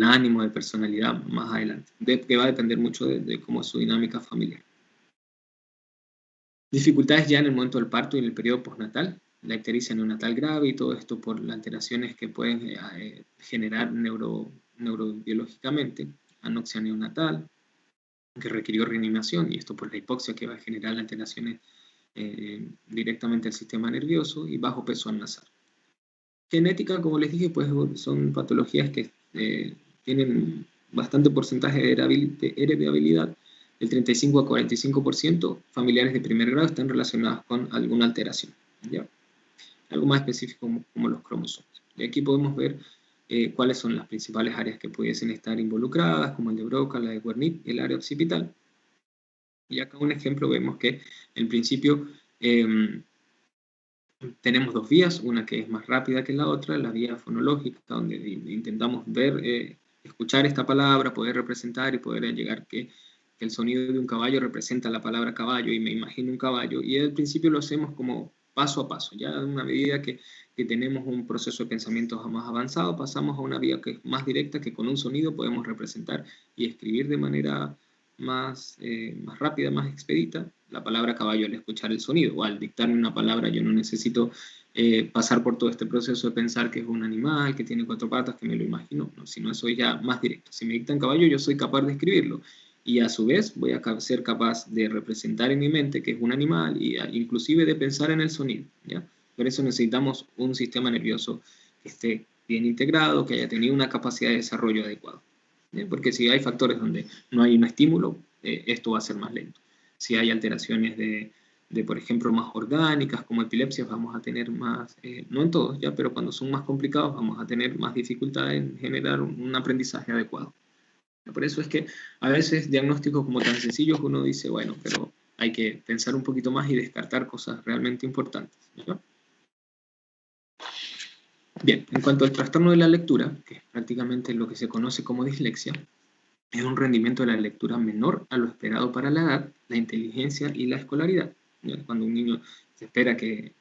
ánimo, de personalidad más adelante, que va a depender mucho de cómo es su dinámica familiar. Dificultades ya en el momento del parto y en el periodo postnatal, la ictericia neonatal grave y todo esto por las alteraciones que pueden generar neurobiológicamente, anoxia neonatal, que requirió reanimación, y esto por la hipoxia que va a generar alteraciones directamente al sistema nervioso y bajo peso al nacer. Genética, como les dije, pues son patologías que tienen bastante porcentaje de heredabilidad. El 35 a 45% familiares de primer grado están relacionados con alguna alteración. ¿Ya? Algo más específico como los cromosomas. Y aquí podemos ver cuáles son las principales áreas que pudiesen estar involucradas, como el de Broca, la de Wernicke y el área occipital. Y acá un ejemplo vemos que en principio tenemos dos vías, una que es más rápida que la otra, la vía fonológica, donde intentamos ver, escuchar esta palabra, poder representar y poder llegar que el sonido de un caballo representa la palabra caballo y me imagino un caballo, y al principio lo hacemos como paso a paso, ya en una medida que tenemos un proceso de pensamiento más avanzado, pasamos a una vía que es más directa, que con un sonido podemos representar y escribir de manera más rápida, más expedita, la palabra caballo al escuchar el sonido, o al dictarme una palabra yo no necesito pasar por todo este proceso de pensar que es un animal, que tiene 4 patas, que me lo imagino, no, sino eso es ya más directo. Si me dictan caballo, yo soy capaz de escribirlo, y a su vez voy a ser capaz de representar en mi mente que es un animal, y inclusive de pensar en el sonido, ¿ya? Por eso necesitamos un sistema nervioso que esté bien integrado, que haya tenido una capacidad de desarrollo adecuado, ¿ya? Porque si hay factores donde no hay un estímulo, esto va a ser más lento. Si hay alteraciones por ejemplo, más orgánicas, como epilepsias, vamos a tener más, no en todos ya, pero cuando son más complicados vamos a tener más dificultad en generar un aprendizaje adecuado. Por eso es que a veces diagnósticos como tan sencillos uno dice, bueno, pero hay que pensar un poquito más y descartar cosas realmente importantes, ¿no? Bien, en cuanto al trastorno de la lectura, que es prácticamente lo que se conoce como dislexia, es un rendimiento de la lectura menor a lo esperado para la edad, la inteligencia y la escolaridad. Cuando un niño se espera que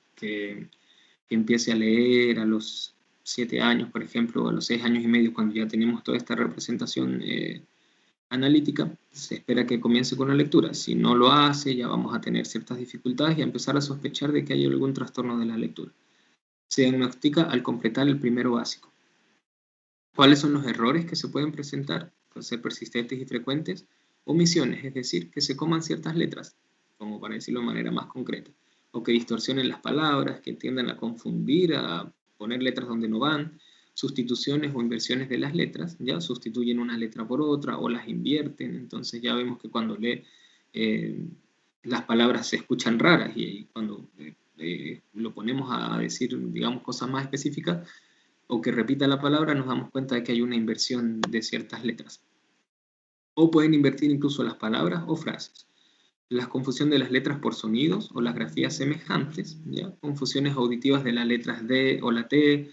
empiece a leer a los 7 años, por ejemplo, o a los 6 años y medio, cuando ya tenemos toda esta representación analítica, se espera que comience con la lectura. Si no lo hace, ya vamos a tener ciertas dificultades y a empezar a sospechar de que hay algún trastorno de la lectura. Se diagnostica al completar el primero básico. ¿Cuáles son los errores que se pueden presentar? Pueden ser persistentes y frecuentes. Omisiones, es decir, que se coman ciertas letras, como para decirlo de manera más concreta, o que distorsionen las palabras, que tiendan a confundir, a poner letras donde no van, sustituciones o inversiones de las letras, ya sustituyen una letra por otra o las invierten, entonces ya vemos que cuando lee las palabras se escuchan raras y cuando lo ponemos a decir, digamos, cosas más específicas, o que repita la palabra, nos damos cuenta de que hay una inversión de ciertas letras. O pueden invertir incluso las palabras o frases. La confusión de las letras por sonidos o las grafías semejantes, ¿ya? Confusiones auditivas de las letras D o la T,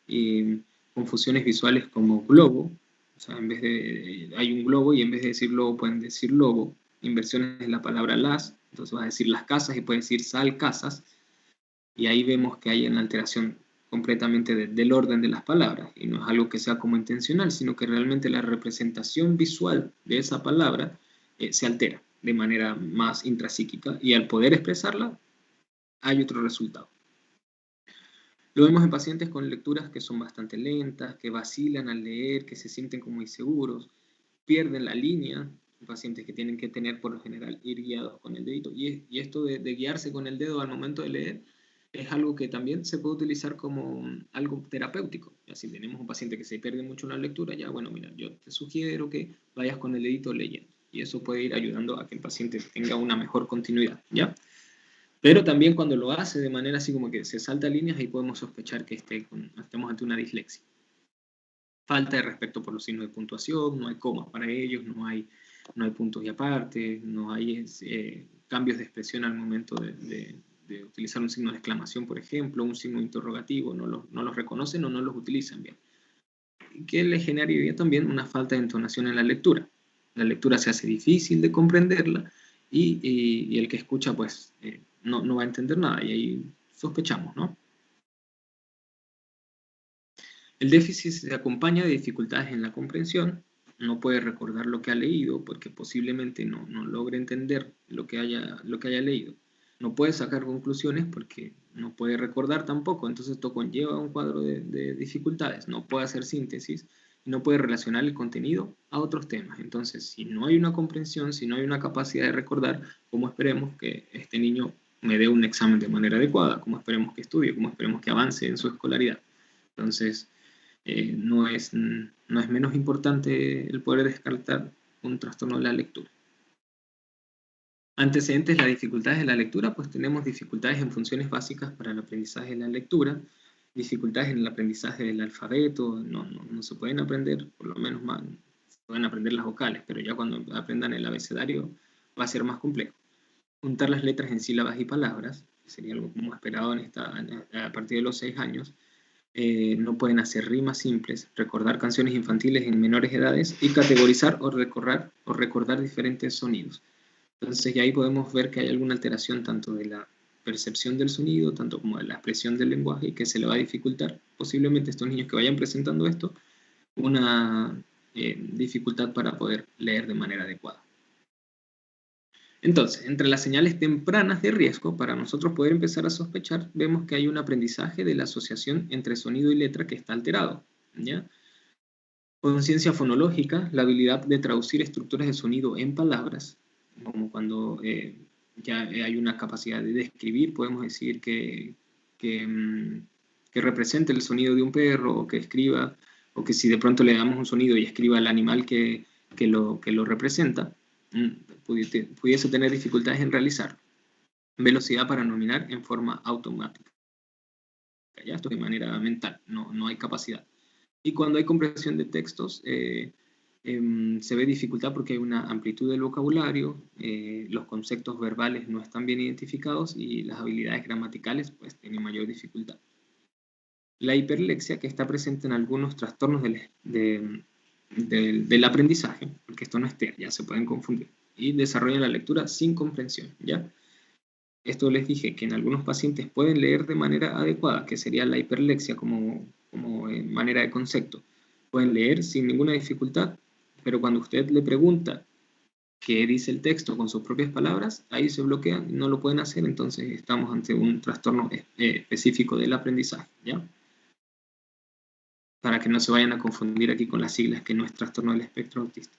y confusiones visuales como globo, o sea, en vez de, hay un globo y en vez de decir globo pueden decir lobo, inversiones en la palabra las, entonces va a decir las casas y puede decir sal casas, y ahí vemos que hay una alteración completamente del orden de las palabras, y no es algo que sea como intencional, sino que realmente la representación visual de esa palabra se altera de manera más intrapsíquica, y al poder expresarla hay otro resultado. Lo vemos en pacientes con lecturas que son bastante lentas, que vacilan al leer, que se sienten como inseguros, pierden la línea, pacientes que tienen que tener por lo general ir guiados con el dedito, y esto de guiarse con el dedo al momento de leer es algo que también se puede utilizar como algo terapéutico. Ya, si tenemos un paciente que se pierde mucho en la lectura, ya bueno, mira, yo te sugiero que vayas con el dedito leyendo, y eso puede ir ayudando a que el paciente tenga una mejor continuidad, ¿ya? Pero también cuando lo hace de manera así como que se salta líneas, ahí podemos sospechar que estemos ante una dislexia. Falta de respeto por los signos de puntuación, no hay comas para ellos, no hay puntos y aparte, no hay cambios de expresión al momento de utilizar un signo de exclamación, por ejemplo, un signo interrogativo, no los reconocen o no los utilizan bien. Que le generaría también una falta de entonación en la lectura. La lectura se hace difícil de comprenderla y el que escucha pues no va a entender nada, y ahí sospechamos, ¿no? El déficit se acompaña de dificultades en la comprensión, no puede recordar lo que ha leído porque posiblemente no logre entender lo que haya leído. No puede sacar conclusiones porque no puede recordar tampoco, entonces esto conlleva un cuadro de dificultades. No puede hacer síntesis y no puede relacionar el contenido a otros temas. Entonces, si no hay una comprensión, si no hay una capacidad de recordar, ¿cómo esperemos que este niño me dé un examen de manera adecuada? ¿Cómo esperemos que estudie? ¿Cómo esperemos que avance en su escolaridad? Entonces, no es menos importante el poder descartar un trastorno de la lectura. Antecedentes de las dificultades de la lectura, pues tenemos dificultades en funciones básicas para el aprendizaje de la lectura, dificultades en el aprendizaje del alfabeto, no se pueden aprender, por lo menos se pueden aprender las vocales, pero ya cuando aprendan el abecedario va a ser más complejo. Juntar las letras en sílabas y palabras, que sería algo como esperado a partir de los 6 años. No pueden hacer rimas simples, recordar canciones infantiles en menores edades y categorizar o recordar diferentes sonidos. Entonces ya ahí podemos ver que hay alguna alteración tanto de la percepción del sonido, tanto como de la expresión del lenguaje, que se le va a dificultar posiblemente a estos niños que vayan presentando esto una dificultad para poder leer de manera adecuada. Entonces, entre las señales tempranas de riesgo, para nosotros poder empezar a sospechar, vemos que hay un aprendizaje de la asociación entre sonido y letra que está alterado, ¿ya? Conciencia fonológica, la habilidad de traducir estructuras de sonido en palabras, como cuando ya hay una capacidad de describir, podemos decir que represente el sonido de un perro, o que escriba, o que si de pronto le damos un sonido y escriba el animal que lo representa, pudiese tener dificultades en realizar. Velocidad para nominar en forma automática. Ya esto de manera mental, no hay capacidad. Y cuando hay comprensión de textos, se ve dificultad porque hay una amplitud del vocabulario, los conceptos verbales no están bien identificados y las habilidades gramaticales pues tienen mayor dificultad. La hiperlexia, que está presente en algunos trastornos del aprendizaje, porque esto no es TEA, ya se pueden confundir, y desarrollan la lectura sin comprensión, ¿ya? Esto les dije que en algunos pacientes pueden leer de manera adecuada, que sería la hiperlexia como manera de concepto. Pueden leer sin ninguna dificultad, pero cuando usted le pregunta qué dice el texto con sus propias palabras, ahí se bloquean, no lo pueden hacer, entonces estamos ante un trastorno específico del aprendizaje, ¿ya? Para que no se vayan a confundir aquí con las siglas, que no es trastorno del espectro autista.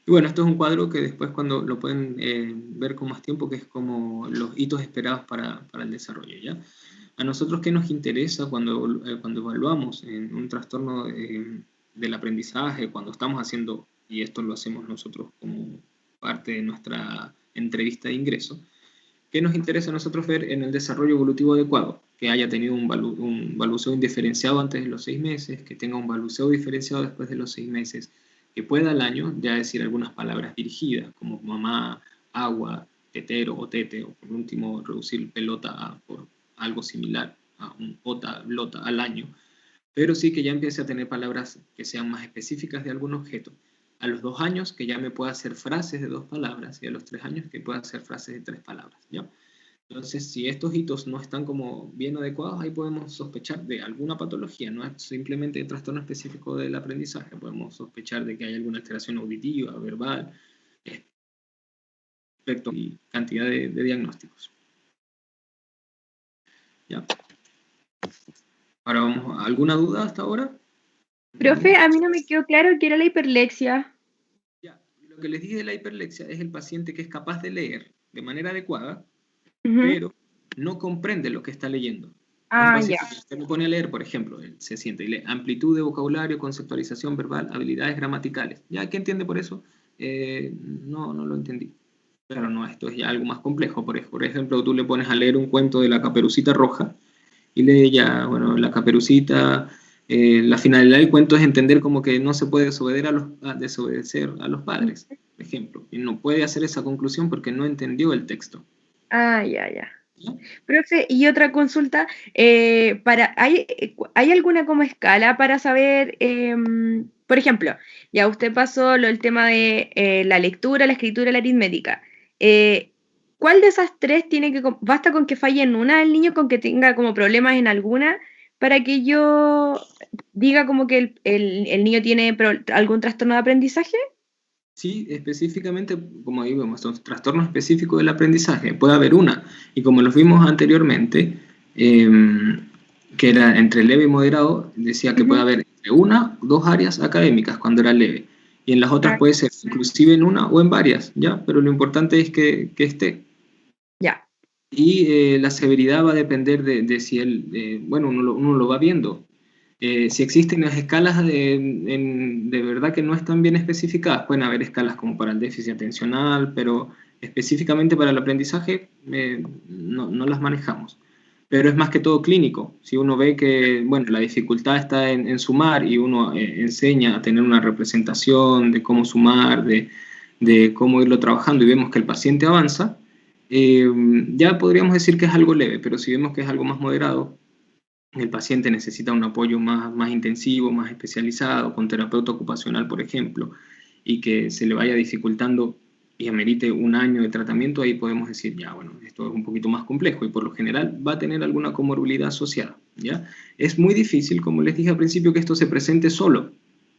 Y bueno, esto es un cuadro que después cuando lo pueden ver con más tiempo, que es como los hitos esperados para el desarrollo, ¿ya? A nosotros, ¿qué nos interesa cuando evaluamos en un trastorno del aprendizaje, cuando estamos haciendo, y esto lo hacemos nosotros como parte de nuestra entrevista de ingreso? ¿Qué nos interesa a nosotros ver en el desarrollo evolutivo adecuado? Que haya tenido un baluceo indiferenciado antes de los 6 meses, que tenga un baluceo diferenciado después de los 6 meses, que pueda al año ya decir algunas palabras dirigidas, como mamá, agua, tetero o tete, o por último reducir pelota por algo similar a un ota, lota al año, pero sí que ya empiece a tener palabras que sean más específicas de algún objeto. A los 2 años que ya me pueda hacer frases de 2 palabras y a los 3 años que pueda hacer frases de 3 palabras, ¿ya? Entonces, si estos hitos no están como bien adecuados, ahí podemos sospechar de alguna patología, no es simplemente trastorno específico del aprendizaje, podemos sospechar de que hay alguna alteración auditiva, verbal, respecto y cantidad de diagnósticos. ¿Ya? Ahora vamos, ¿alguna duda hasta ahora? Profe, a mí no me quedó claro qué era la hiperlexia. Ya, lo que les dije de la hiperlexia es el paciente que es capaz de leer de manera adecuada, pero no comprende lo que está leyendo. Ah, ya. Usted me pone a leer, por ejemplo, se siente y lee amplitud de vocabulario, conceptualización verbal, habilidades gramaticales. ¿Ya? ¿Qué entiende por eso? No lo entendí. Claro, no, esto es ya algo más complejo. Por ejemplo, tú le pones a leer un cuento de la Caperucita Roja y lee ya, bueno, la Caperucita, la finalidad del cuento es entender como que no se puede desobedecer a los padres, por ejemplo. Y no puede hacer esa conclusión porque no entendió el texto. Ah, ya. ¿Sí? Profe, y otra consulta, ¿hay alguna como escala para saber, por ejemplo, ya usted pasó el tema de la lectura, la escritura y la aritmética? ¿Cuál de esas tres basta con que falle en una el niño, con que tenga como problemas en alguna, para que yo diga como que el niño tiene algún trastorno de aprendizaje? Sí, específicamente, como digo, son trastornos específicos del aprendizaje. Puede haber una, y como los vimos anteriormente, que era entre leve y moderado, decía que puede haber entre 1 o 2 áreas académicas cuando era leve, y en las otras puede ser inclusive en una o en varias, ¿ya? Pero lo importante es que esté. Ya. Y la severidad va a depender de si él, bueno, uno lo va viendo. Si existen las escalas de verdad que no están bien especificadas, pueden haber escalas como para el déficit atencional, pero específicamente para el aprendizaje no las manejamos. Pero es más que todo clínico. Si uno ve que, bueno, la dificultad está en sumar y uno enseña a tener una representación de cómo sumar, de cómo irlo trabajando y vemos que el paciente avanza, ya podríamos decir que es algo leve, pero si vemos que es algo más moderado, el paciente necesita un apoyo más intensivo, más especializado, con terapeuta ocupacional, por ejemplo, y que se le vaya dificultando y amerite 1 año de tratamiento, ahí podemos decir, ya, bueno, esto es un poquito más complejo y por lo general va a tener alguna comorbilidad asociada, ¿ya? Es muy difícil, como les dije al principio, que esto se presente solo,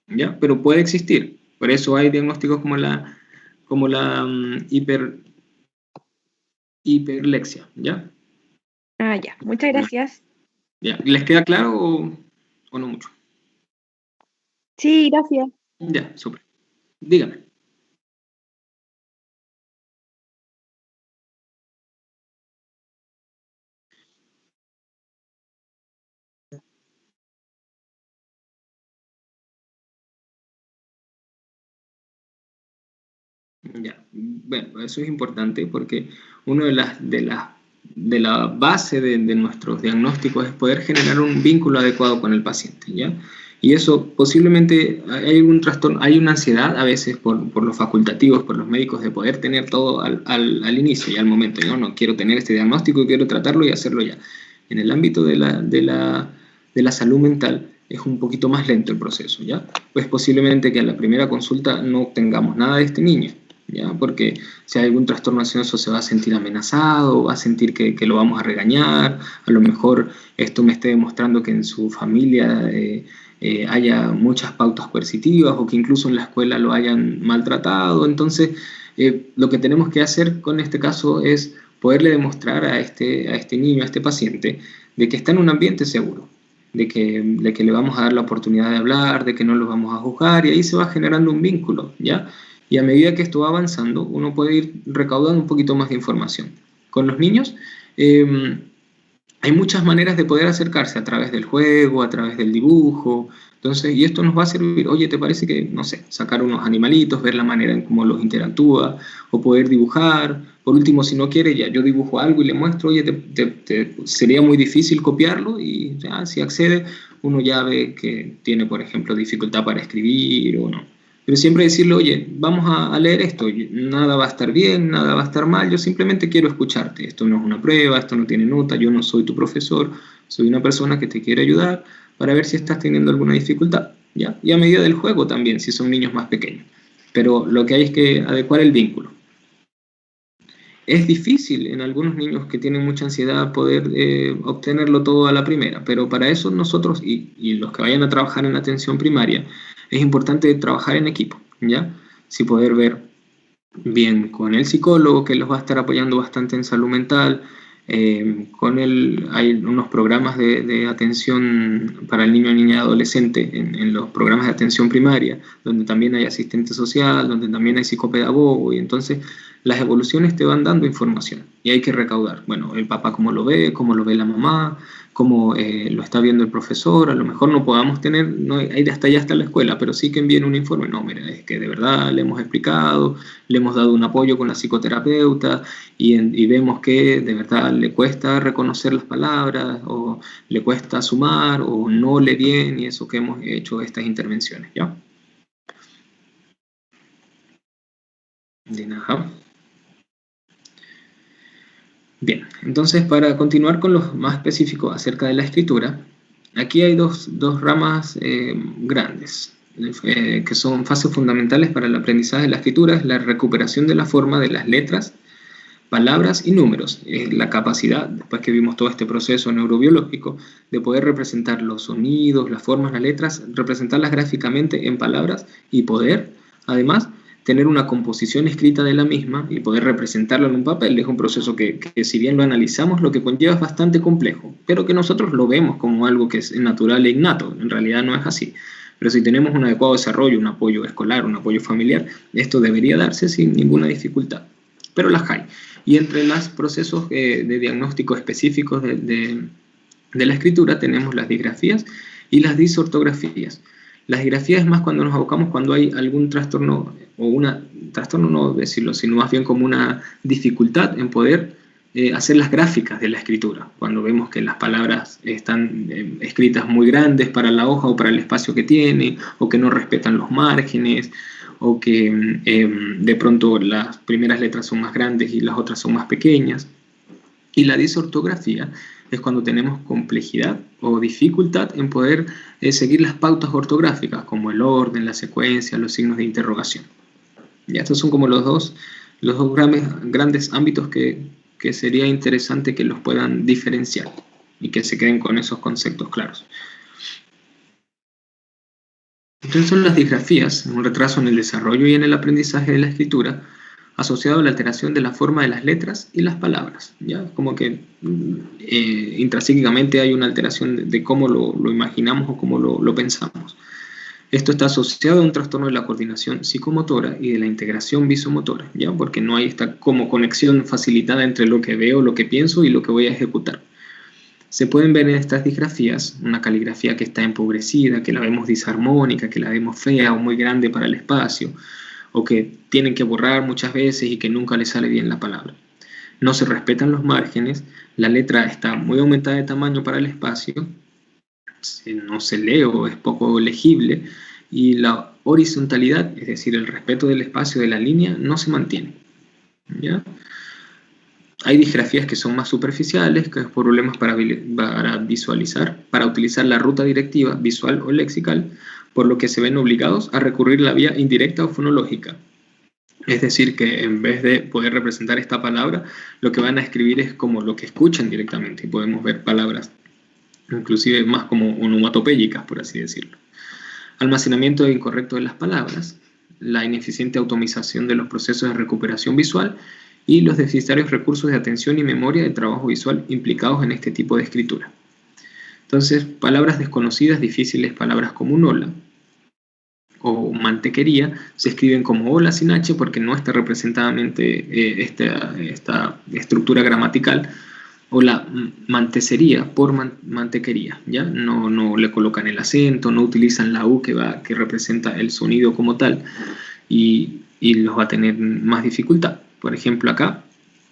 ¿ya? Pero puede existir. Por eso hay diagnósticos como la como la hiperlexia, ¿ya? Ah, ya. Muchas gracias. ¿Ya? ¿Les queda claro o no mucho? Sí, gracias. Ya, súper. Dígame. Ya, bueno, eso es importante porque una de la base de nuestros diagnósticos es poder generar un vínculo adecuado con el paciente, ¿ya? Y eso posiblemente hay algún trastorno, hay una ansiedad a veces por los facultativos, por los médicos, de poder tener todo al inicio y al momento. Yo no quiero tener este diagnóstico, quiero tratarlo y hacerlo ya. En el ámbito de la salud mental es un poquito más lento el proceso, ¿ya? Pues posiblemente que a la primera consulta no obtengamos nada de este niño, ¿ya? Porque si hay algún trastorno ansioso se va a sentir amenazado, va a sentir que lo vamos a regañar, a lo mejor esto me esté demostrando que en su familia haya muchas pautas coercitivas o que incluso en la escuela lo hayan maltratado. Entonces, lo que tenemos que hacer con este caso es poderle demostrar a este niño, a este paciente, de que está en un ambiente seguro, de que le vamos a dar la oportunidad de hablar, de que no lo vamos a juzgar, y ahí se va generando un vínculo, ¿ya? Y a medida que esto va avanzando, uno puede ir recaudando un poquito más de información. Con los niños, hay muchas maneras de poder acercarse a través del juego, a través del dibujo. Entonces, y esto nos va a servir, oye, ¿te parece que, no sé, sacar unos animalitos, ver la manera en cómo los interactúa, o poder dibujar? Por último, si no quiere, ya yo dibujo algo y le muestro, oye, sería muy difícil copiarlo, y ya, si accede, uno ya ve que tiene, por ejemplo, dificultad para escribir o no. Pero siempre decirle, oye, vamos a leer esto, nada va a estar bien, nada va a estar mal, yo simplemente quiero escucharte, esto no es una prueba, esto no tiene nota, yo no soy tu profesor, soy una persona que te quiere ayudar para ver si estás teniendo alguna dificultad, ¿ya? Y a medida del juego también, si son niños más pequeños. Pero lo que hay es que adecuar el vínculo. Es difícil en algunos niños que tienen mucha ansiedad poder obtenerlo todo a la primera, pero para eso nosotros y los que vayan a trabajar en atención primaria, es importante trabajar en equipo, ¿ya? Si poder ver bien con el psicólogo que los va a estar apoyando bastante en salud mental, hay unos programas de atención para el niño, niña y adolescente en los programas de atención primaria, donde también hay asistente social, donde también hay psicopedagogo, y entonces las evoluciones te van dando información y hay que recaudar. Bueno, el papá cómo lo ve la mamá, cómo lo está viendo el profesor. A lo mejor no podamos tener, no hay hasta allá hasta la escuela, pero sí que envíen un informe. No, mira, es que de verdad le hemos explicado, le hemos dado un apoyo con la psicoterapeuta y vemos que de verdad le cuesta reconocer las palabras o le cuesta sumar o no lee bien, y eso que hemos hecho estas intervenciones, ¿ya? Ajá. Bien, entonces para continuar con lo más específico acerca de la escritura, aquí hay dos ramas grandes que son fases fundamentales para el aprendizaje de la escritura. Es la recuperación de la forma de las letras, palabras y números. Es la capacidad, después que vimos todo este proceso neurobiológico, de poder representar los sonidos, las formas, las letras, representarlas gráficamente en palabras y poder, además, tener una composición escrita de la misma y poder representarlo en un papel. Es un proceso que si bien lo analizamos, lo que conlleva es bastante complejo, pero que nosotros lo vemos como algo que es natural e innato. En realidad no es así. Pero si tenemos un adecuado desarrollo, un apoyo escolar, un apoyo familiar, esto debería darse sin ninguna dificultad. Pero las hay. Y entre los procesos de diagnóstico específicos de la escritura tenemos las disgrafías y las disortografías. Las disgrafías es más cuando nos abocamos cuando hay algún trastorno, trastorno no decirlo, sino más bien como una dificultad en poder hacer las gráficas de la escritura. Cuando vemos que las palabras están escritas muy grandes para la hoja o para el espacio que tiene, o que no respetan los márgenes, o que de pronto las primeras letras son más grandes y las otras son más pequeñas. Y la disortografía es cuando tenemos complejidad o dificultad en poder seguir las pautas ortográficas, como el orden, la secuencia, los signos de interrogación. Ya, estos son como los dos grandes ámbitos que sería interesante que los puedan diferenciar y que se queden con esos conceptos claros. Entonces son las disgrafías, un retraso en el desarrollo y en el aprendizaje de la escritura, asociado a la alteración de la forma de las letras y las palabras, ¿ya? Como que intrapsíquicamente hay una alteración de cómo lo imaginamos o cómo lo pensamos. Esto está asociado a un trastorno de la coordinación psicomotora y de la integración visomotora, ¿ya? Porque no hay esta como conexión facilitada entre lo que veo, lo que pienso y lo que voy a ejecutar. Se pueden ver en estas disgrafías una caligrafía que está empobrecida, que la vemos disarmónica, que la vemos fea o muy grande para el espacio, o que tienen que borrar muchas veces y que nunca les sale bien la palabra. No se respetan los márgenes, la letra está muy aumentada de tamaño para el espacio, no se lee o es poco legible, y la horizontalidad, es decir, el respeto del espacio de la línea, no se mantiene, ¿ya? Hay disgrafías que son más superficiales, que es por problemas para visualizar, para utilizar la ruta directiva visual o lexical, por lo que se ven obligados a recurrir a la vía indirecta o fonológica. Es decir, que en vez de poder representar esta palabra, lo que van a escribir es como lo que escuchan directamente, y podemos ver palabras inclusive más como onomatopéyicas, por así decirlo. Almacenamiento incorrecto de las palabras, la ineficiente automatización de los procesos de recuperación visual y los deficitarios recursos de atención y memoria de trabajo visual implicados en este tipo de escritura. Entonces, palabras desconocidas, difíciles, palabras como un hola o mantequería, se escriben como hola sin H porque no está representadamente esta estructura gramatical, o la mantecería por mantequería, ¿ya? No le colocan el acento, no utilizan la U que representa el sonido como tal, y los va a tener más dificultad. Por ejemplo, acá,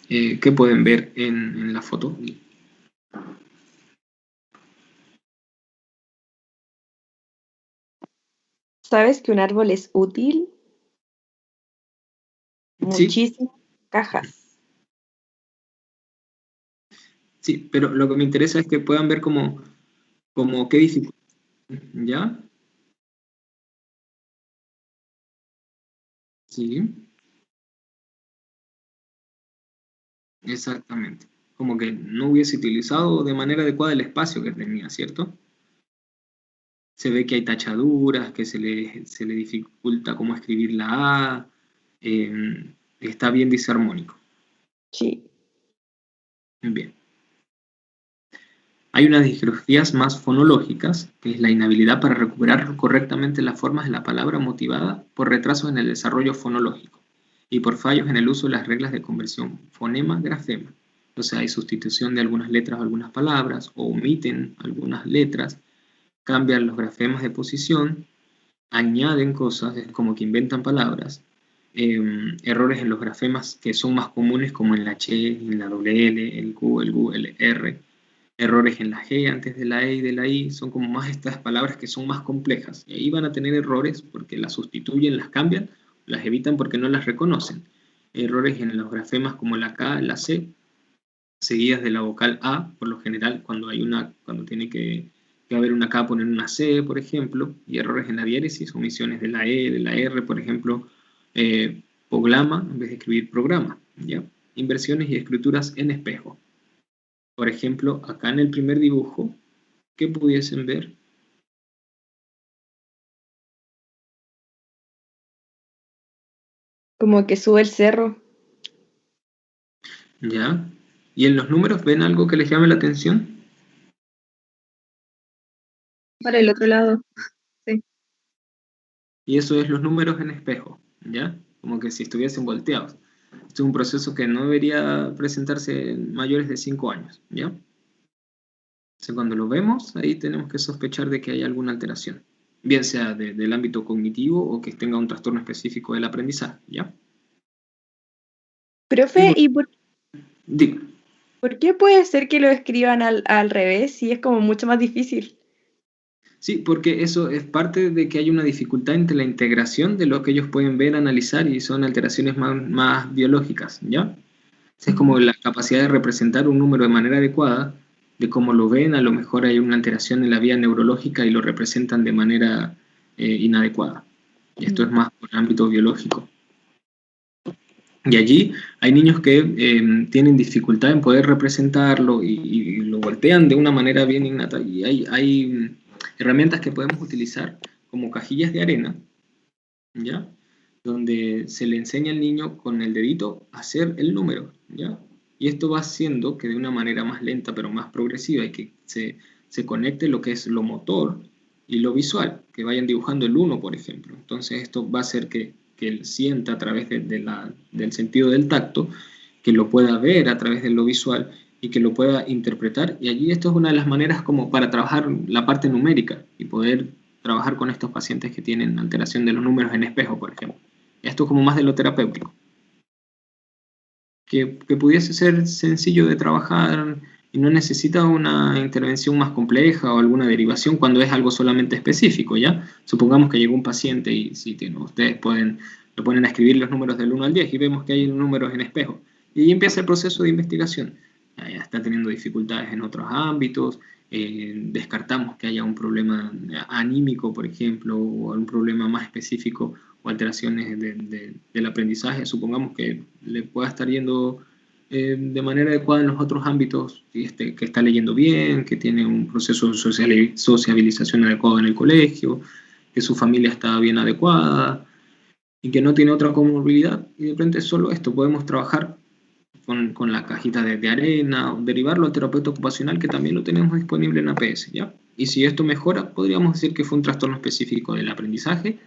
¿qué pueden ver en la foto? ¿Sabes que un árbol es útil? Sí, Muchísimas cajas. sí, pero lo que me interesa es que puedan ver como qué dificultad, ¿ya? Sí, exactamente. Como que no hubiese utilizado de manera adecuada el espacio que tenía, ¿cierto? Se ve que hay tachaduras, que se le dificulta cómo escribir la A, está bien disarmónico. Sí. Bien. Hay unas disgrafías más fonológicas, que es la inhabilidad para recuperar correctamente las formas de la palabra motivada por retrasos en el desarrollo fonológico y por fallos en el uso de las reglas de conversión fonema-grafema. O sea, hay sustitución de algunas letras o algunas palabras, o omiten algunas letras, cambian los grafemas de posición, añaden cosas, es como que inventan palabras, errores en los grafemas que son más comunes como en la H, en la doble L, el Q, el U, el R, errores en la G antes de la E y de la I, son como más estas palabras que son más complejas, y ahí van a tener errores porque las sustituyen, las cambian, las evitan porque no las reconocen. Errores en los grafemas como la K, la C, seguidas de la vocal A, por lo general cuando tiene que haber una K poner una C, por ejemplo, y errores en la diéresis, omisiones de la E, de la R, por ejemplo, poglama en vez de escribir programa, ¿ya? Inversiones y escrituras en espejo. Por ejemplo, acá en el primer dibujo, ¿qué pudiesen ver? Como que sube el cerro. ¿Ya? ¿Y en los números ven algo que les llame la atención? Para el otro lado. Sí. Y eso es los números en espejo, ¿ya? Como que si estuviesen volteados. Esto es un proceso que no debería presentarse en mayores de 5 años, ¿ya? Entonces, cuando lo vemos, ahí tenemos que sospechar de que hay alguna alteración, bien sea del ámbito cognitivo o que tenga un trastorno específico del aprendizaje, ¿ya? Y Profe, ¿y digo, por qué puede ser que lo escriban al revés si es como mucho más difícil? sí, porque eso es parte de que hay una dificultad entre la integración de lo que ellos pueden ver, analizar, y son alteraciones más biológicas, ¿ya? Es como la capacidad de representar un número de manera adecuada, de cómo lo ven, a lo mejor hay una alteración en la vía neurológica y lo representan de manera inadecuada. Y esto es más por el ámbito biológico. Y allí hay niños que tienen dificultad en poder representarlo y lo voltean de una manera bien innata. Y hay herramientas que podemos utilizar como cajillas de arena, ¿ya? donde se le enseña al niño con el dedito a hacer el número, ¿ya? Y esto va haciendo que de una manera más lenta pero más progresiva y que se conecte lo que es lo motor y lo visual, que vayan dibujando el 1, por ejemplo. Entonces esto va a hacer que él sienta a través del sentido del tacto, que lo pueda ver a través de lo visual y que lo pueda interpretar. Y allí esto es una de las maneras como para trabajar la parte numérica y poder trabajar con estos pacientes que tienen alteración de los números en espejo, por ejemplo. Esto es como más de lo terapéutico. Que pudiese ser sencillo de trabajar y no necesita una intervención más compleja o alguna derivación cuando es algo solamente específico, ¿ya? Supongamos que llegó un paciente y si ustedes lo ponen a escribir los números del 1 al 10 y vemos que hay números en espejo. Y ahí empieza el proceso de investigación. Ya está teniendo dificultades en otros ámbitos, descartamos que haya un problema anímico, por ejemplo, o un problema más específico o alteraciones del aprendizaje. Supongamos que le pueda estar yendo de manera adecuada en los otros ámbitos, que está leyendo bien, que tiene un proceso de sociabilización adecuado en el colegio, que su familia está bien adecuada y que no tiene otra comorbilidad. Y de repente solo esto podemos trabajar con la cajita de arena, o derivarlo al terapeuta ocupacional, que también lo tenemos disponible en APS, ¿ya? Y si esto mejora, podríamos decir que fue un trastorno específico del aprendizaje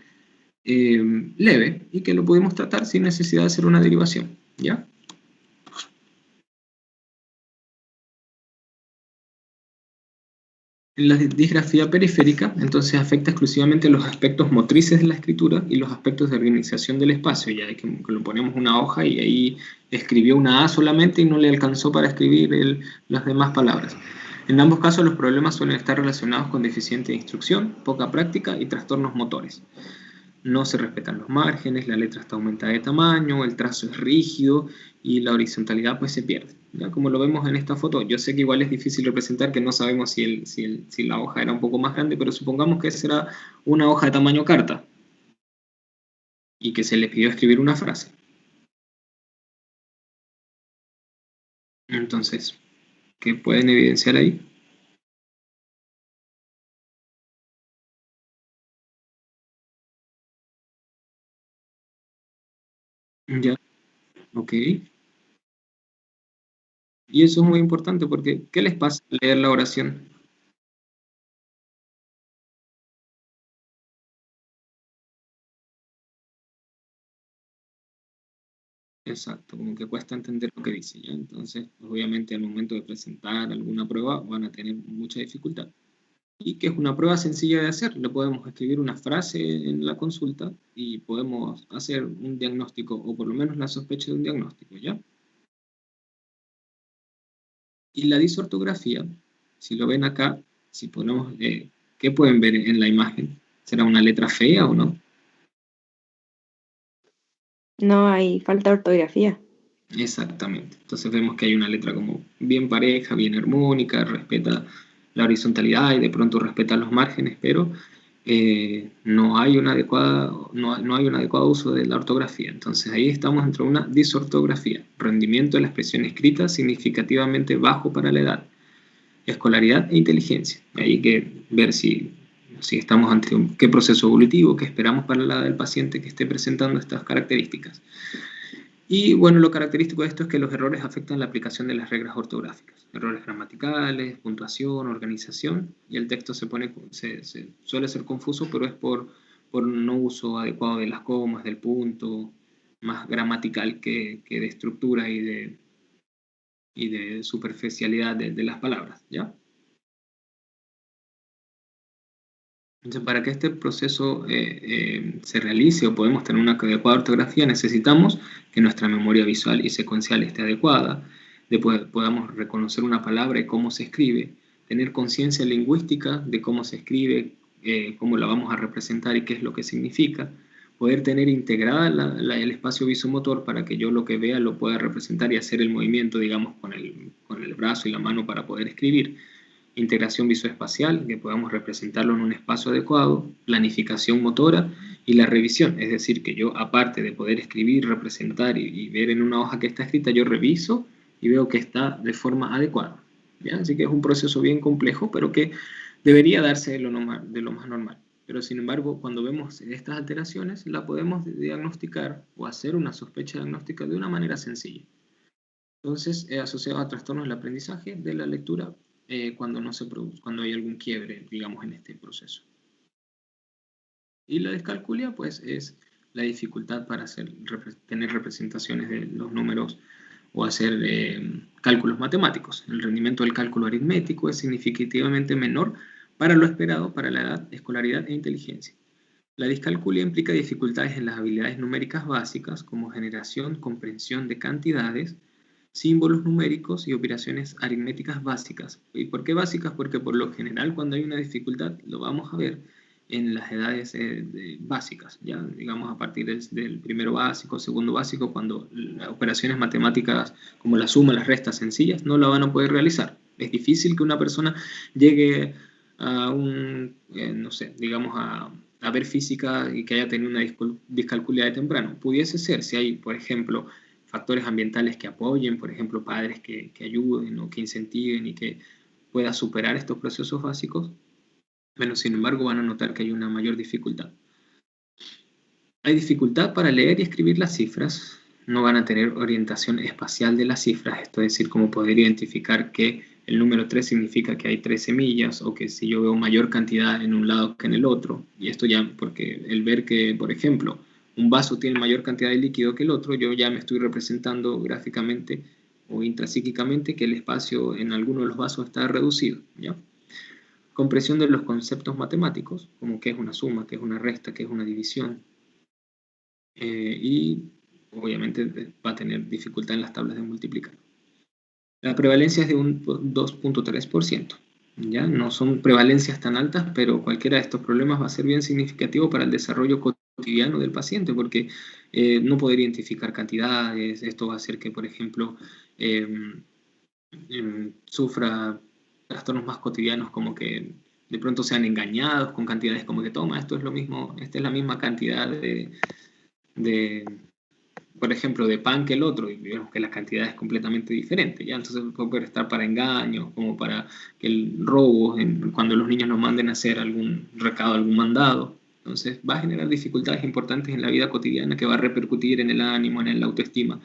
leve y que lo pudimos tratar sin necesidad de hacer una derivación, ¿ya? La disgrafía periférica entonces afecta exclusivamente los aspectos motrices de la escritura y los aspectos de organización del espacio, ya que lo ponemos una hoja y ahí escribió una A solamente y no le alcanzó para escribir las demás palabras. En ambos casos los problemas suelen estar relacionados con deficiente instrucción, poca práctica y trastornos motores. No se respetan los márgenes, la letra está aumentada de tamaño, el trazo es rígido y la horizontalidad pues se pierde. ¿Ya? Como lo vemos en esta foto, yo sé que igual es difícil representar, que no sabemos si la hoja era un poco más grande, pero supongamos que esa era una hoja de tamaño carta y que se le pidió escribir una frase. Entonces, ¿qué pueden evidenciar ahí? Ya, ok. Y eso es muy importante porque, ¿qué les pasa al leer la oración? Exacto, como que cuesta entender lo que dice, ¿ya? Entonces, obviamente al momento de presentar alguna prueba van a tener mucha dificultad. Y que es una prueba sencilla de hacer. Le podemos escribir una frase en la consulta y podemos hacer un diagnóstico, o por lo menos la sospecha de un diagnóstico, ¿ya? Y la disortografía, si lo ven acá, si ponemos, ¿qué pueden ver en la imagen? ¿Será una letra fea o no? No, hay falta de ortografía. Exactamente. Entonces vemos que hay una letra como bien pareja, bien armónica, respeta la horizontalidad y de pronto respeta los márgenes, pero no hay un adecuado uso de la ortografía. Entonces ahí estamos entre una disortografía, rendimiento de la expresión escrita significativamente bajo para la edad, escolaridad e inteligencia. Hay que ver si estamos ante qué proceso evolutivo, qué esperamos para la edad del paciente que esté presentando estas características. Y bueno, lo característico de esto es que los errores afectan la aplicación de las reglas ortográficas. Errores gramaticales, puntuación, organización, y el texto suele ser confuso, pero es por no uso adecuado de las comas, del punto, más gramatical que de estructura y de superficialidad de las palabras, ¿ya? Entonces, para que este proceso se realice o podemos tener una adecuada ortografía, necesitamos que nuestra memoria visual y secuencial esté adecuada, podamos reconocer una palabra y cómo se escribe, tener conciencia lingüística de cómo se escribe, cómo la vamos a representar y qué es lo que significa, poder tener integrada el espacio visomotor para que yo lo que vea lo pueda representar y hacer el movimiento, digamos, con el brazo y la mano para poder escribir. Integración visoespacial, que podamos representarlo en un espacio adecuado, planificación motora y la revisión, es decir, que yo aparte de poder escribir, representar y ver en una hoja que está escrita, yo reviso y veo que está de forma adecuada. ¿Ya? Así que es un proceso bien complejo, pero que debería darse de lo más normal. Pero sin embargo, cuando vemos estas alteraciones, la podemos diagnosticar o hacer una sospecha diagnóstica de una manera sencilla. Entonces, asociado a trastornos del aprendizaje de la lectura cuando no se produce, cuando hay algún quiebre, digamos, en este proceso. Y la descalculia, pues, es la dificultad para tener representaciones de los números o hacer cálculos matemáticos. El rendimiento del cálculo aritmético es significativamente menor para lo esperado para la edad, escolaridad e inteligencia. La discalculia implica dificultades en las habilidades numéricas básicas como generación, comprensión de cantidades, símbolos numéricos y operaciones aritméticas básicas. ¿Y por qué básicas? Porque por lo general cuando hay una dificultad lo vamos a ver en las edades básicas, ya digamos a partir del primero básico, segundo básico, cuando las operaciones matemáticas como la suma, las restas sencillas, no la van a poder realizar. Es difícil que una persona llegue a no sé, digamos a ver física y que haya tenido una discalculia de temprano. Pudiese ser si hay, por ejemplo, factores ambientales que apoyen, por ejemplo, padres que ayuden o que incentiven y que pueda superar estos procesos básicos, pero sin embargo van a notar que hay una mayor dificultad. Hay dificultad para leer y escribir las cifras, no van a tener orientación espacial de las cifras, esto es decir, como poder identificar que el número 3 significa que hay 3 semillas o que si yo veo mayor cantidad en un lado que en el otro, y esto ya porque el ver que, por ejemplo, un vaso tiene mayor cantidad de líquido que el otro, yo ya me estoy representando gráficamente o intrapsíquicamente que el espacio en alguno de los vasos está reducido, ¿ya? Comprensión de los conceptos matemáticos, como qué es una suma, qué es una resta, qué es una división, y obviamente va a tener dificultad en las tablas de multiplicar. La prevalencia es de un 2.3%. ¿Ya? No son prevalencias tan altas, pero cualquiera de estos problemas va a ser bien significativo para el desarrollo cotidiano del paciente, porque no poder identificar cantidades, esto va a hacer que, por ejemplo, sufra trastornos más cotidianos como que de pronto sean engañados con cantidades como que toma, esto es lo mismo, esta es la misma cantidad por ejemplo, de pan que el otro, y vemos que la cantidad es completamente diferente, ¿ya? Entonces puede estar para engaños, como para que el robo, cuando los niños nos manden a hacer algún recado, algún mandado. Entonces va a generar dificultades importantes en la vida cotidiana que va a repercutir en el ánimo, en la autoestima,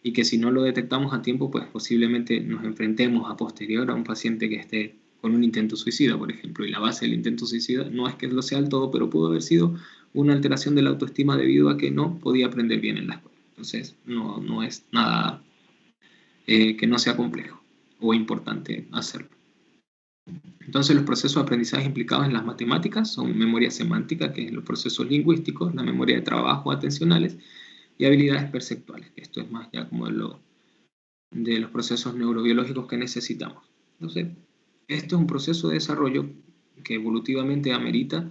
y que si no lo detectamos a tiempo, pues posiblemente nos enfrentemos a posterior a un paciente que esté con un intento suicida, por ejemplo, y la base del intento suicida no es que lo sea del todo, pero pudo haber sido una alteración de la autoestima debido a que no podía aprender bien en la escuela. Entonces, no es nada que no sea complejo o importante hacerlo. Entonces, los procesos de aprendizaje implicados en las matemáticas son memoria semántica, que es los procesos lingüísticos, la memoria de trabajo atencionales y habilidades perceptuales, que esto es más ya como de los procesos neurobiológicos que necesitamos. Entonces, esto es un proceso de desarrollo que evolutivamente amerita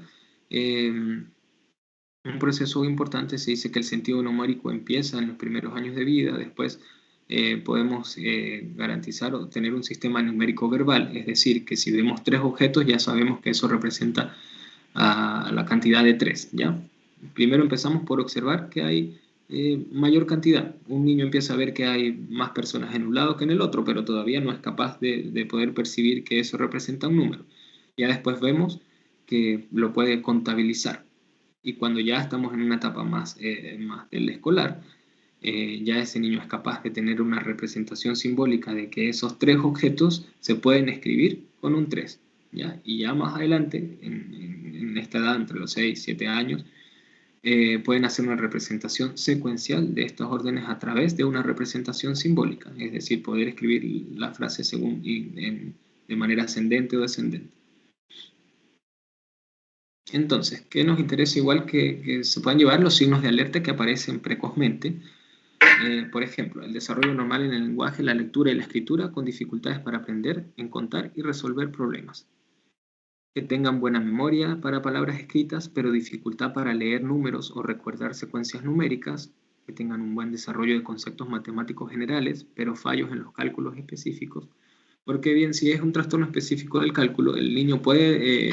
un proceso importante. Se dice que el sentido numérico empieza en los primeros años de vida, después podemos garantizar o tener un sistema numérico verbal, es decir, que si vemos 3 objetos ya sabemos que eso representa a la cantidad de 3, ¿ya? Primero empezamos por observar que hay mayor cantidad. Un niño empieza a ver que hay más personas en un lado que en el otro, pero todavía no es capaz de poder percibir que eso representa un número. Ya después vemos que lo puede contabilizar. Y cuando ya estamos en una etapa más del escolar, ya ese niño es capaz de tener una representación simbólica de que esos 3 objetos se pueden escribir con un 3. ¿Ya? Y ya más adelante, en esta edad, entre los 6 y 7 años, pueden hacer una representación secuencial de estos órdenes a través de una representación simbólica, es decir, poder escribir la frase de manera ascendente o descendente. Entonces, ¿qué nos interesa? Igual que se puedan llevar los signos de alerta que aparecen precozmente. Por ejemplo, el desarrollo normal en el lenguaje, la lectura y la escritura con dificultades para aprender, en contar y resolver problemas. Que tengan buena memoria para palabras escritas, pero dificultad para leer números o recordar secuencias numéricas. Que tengan un buen desarrollo de conceptos matemáticos generales, pero fallos en los cálculos específicos. Porque bien, si es un trastorno específico del cálculo, el niño puede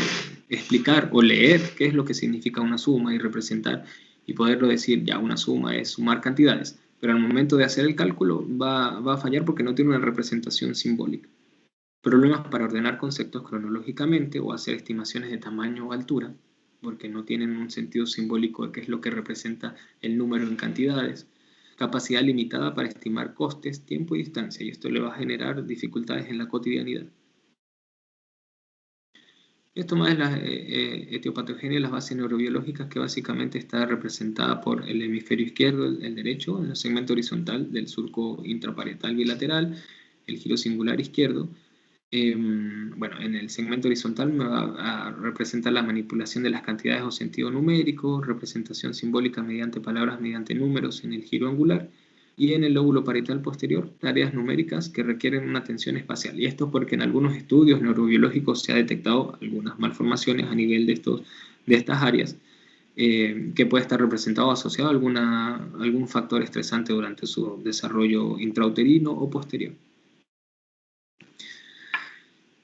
explicar o leer qué es lo que significa una suma y representar y poderlo decir, ya una suma es sumar cantidades, pero al momento de hacer el cálculo va a fallar porque no tiene una representación simbólica. Problemas para ordenar conceptos cronológicamente o hacer estimaciones de tamaño o altura, porque no tienen un sentido simbólico de qué es lo que representa el número en cantidades. Capacidad limitada para estimar costes, tiempo y distancia, y esto le va a generar dificultades en la cotidianidad. Esto más es la etiopatogenia, las bases neurobiológicas, que básicamente está representada por el hemisferio izquierdo, el derecho, en el segmento horizontal del surco intraparietal bilateral, el giro singular izquierdo. Bueno, en el segmento horizontal me va a representar la manipulación de las cantidades o sentido numérico, representación simbólica mediante palabras, mediante números en el giro angular, y en el lóbulo parietal posterior, tareas numéricas que requieren una atención espacial. Y esto porque en algunos estudios neurobiológicos se ha detectado algunas malformaciones a nivel de estas áreas, que puede estar representado o asociado a algún factor estresante durante su desarrollo intrauterino o posterior.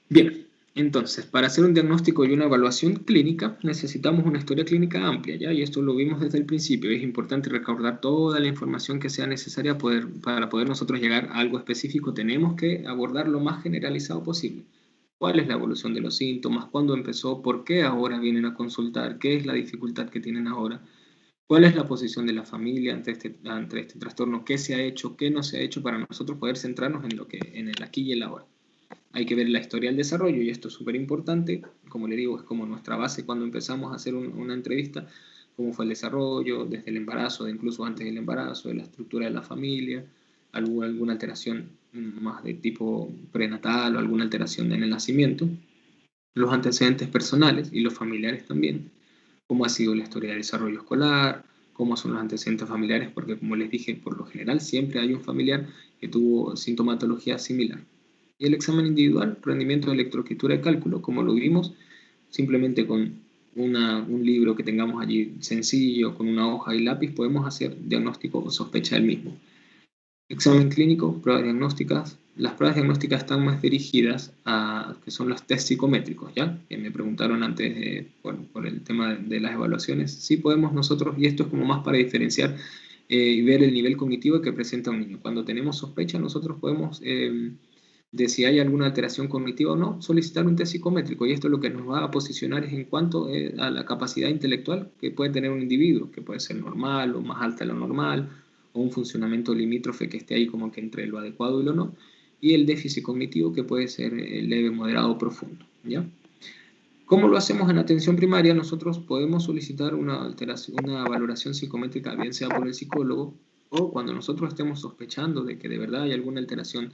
Bien, entonces, para hacer un diagnóstico y una evaluación clínica necesitamos una historia clínica amplia, ¿ya? Y esto lo vimos desde el principio. Es importante recaudar toda la información que sea necesaria para poder nosotros llegar a algo específico. Tenemos que abordar lo más generalizado posible. ¿Cuál es la evolución de los síntomas? ¿Cuándo empezó? ¿Por qué ahora vienen a consultar? ¿Qué es la dificultad que tienen ahora? ¿Cuál es la posición de la familia ante este trastorno? ¿Qué se ha hecho? ¿Qué no se ha hecho? Para nosotros poder centrarnos en el aquí y el ahora. Hay que ver la historia del desarrollo, y esto es súper importante. Como le digo, es como nuestra base cuando empezamos a hacer una entrevista: cómo fue el desarrollo desde el embarazo, incluso antes del embarazo, de la estructura de la familia, alguna alteración más de tipo prenatal o alguna alteración en el nacimiento, los antecedentes personales y los familiares también, cómo ha sido la historia de desarrollo escolar, cómo son los antecedentes familiares, porque como les dije, por lo general siempre hay un familiar que tuvo sintomatología similar. Y el examen individual, rendimiento de electroescritura y cálculo, como lo vimos, simplemente con un libro que tengamos allí sencillo, con una hoja y lápiz, podemos hacer diagnóstico o sospecha del mismo. Examen clínico, pruebas diagnósticas. Las pruebas diagnósticas están más dirigidas a que son los test psicométricos, ¿ya? Que me preguntaron antes por el tema de las evaluaciones. Sí podemos nosotros, y esto es como más para diferenciar y ver el nivel cognitivo que presenta un niño. Cuando tenemos sospecha, nosotros podemos, de si hay alguna alteración cognitiva o no, solicitar un test psicométrico, y esto lo que nos va a posicionar es en cuanto a la capacidad intelectual que puede tener un individuo, que puede ser normal o más alta de lo normal, o un funcionamiento limítrofe que esté ahí como que entre lo adecuado y lo no, y el déficit cognitivo, que puede ser leve, moderado o profundo, ¿ya? ¿Cómo lo hacemos en atención primaria? Nosotros podemos solicitar una valoración psicométrica, bien sea por el psicólogo, o cuando nosotros estemos sospechando de que de verdad hay alguna alteración,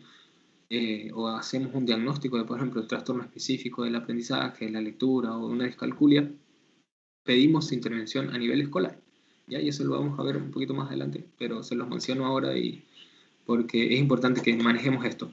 o hacemos un diagnóstico de, por ejemplo, el trastorno específico del aprendizaje, la lectura o una discalculia, pedimos intervención a nivel escolar, ¿ya? Y eso lo vamos a ver un poquito más adelante, pero se los menciono ahora porque es importante que manejemos esto.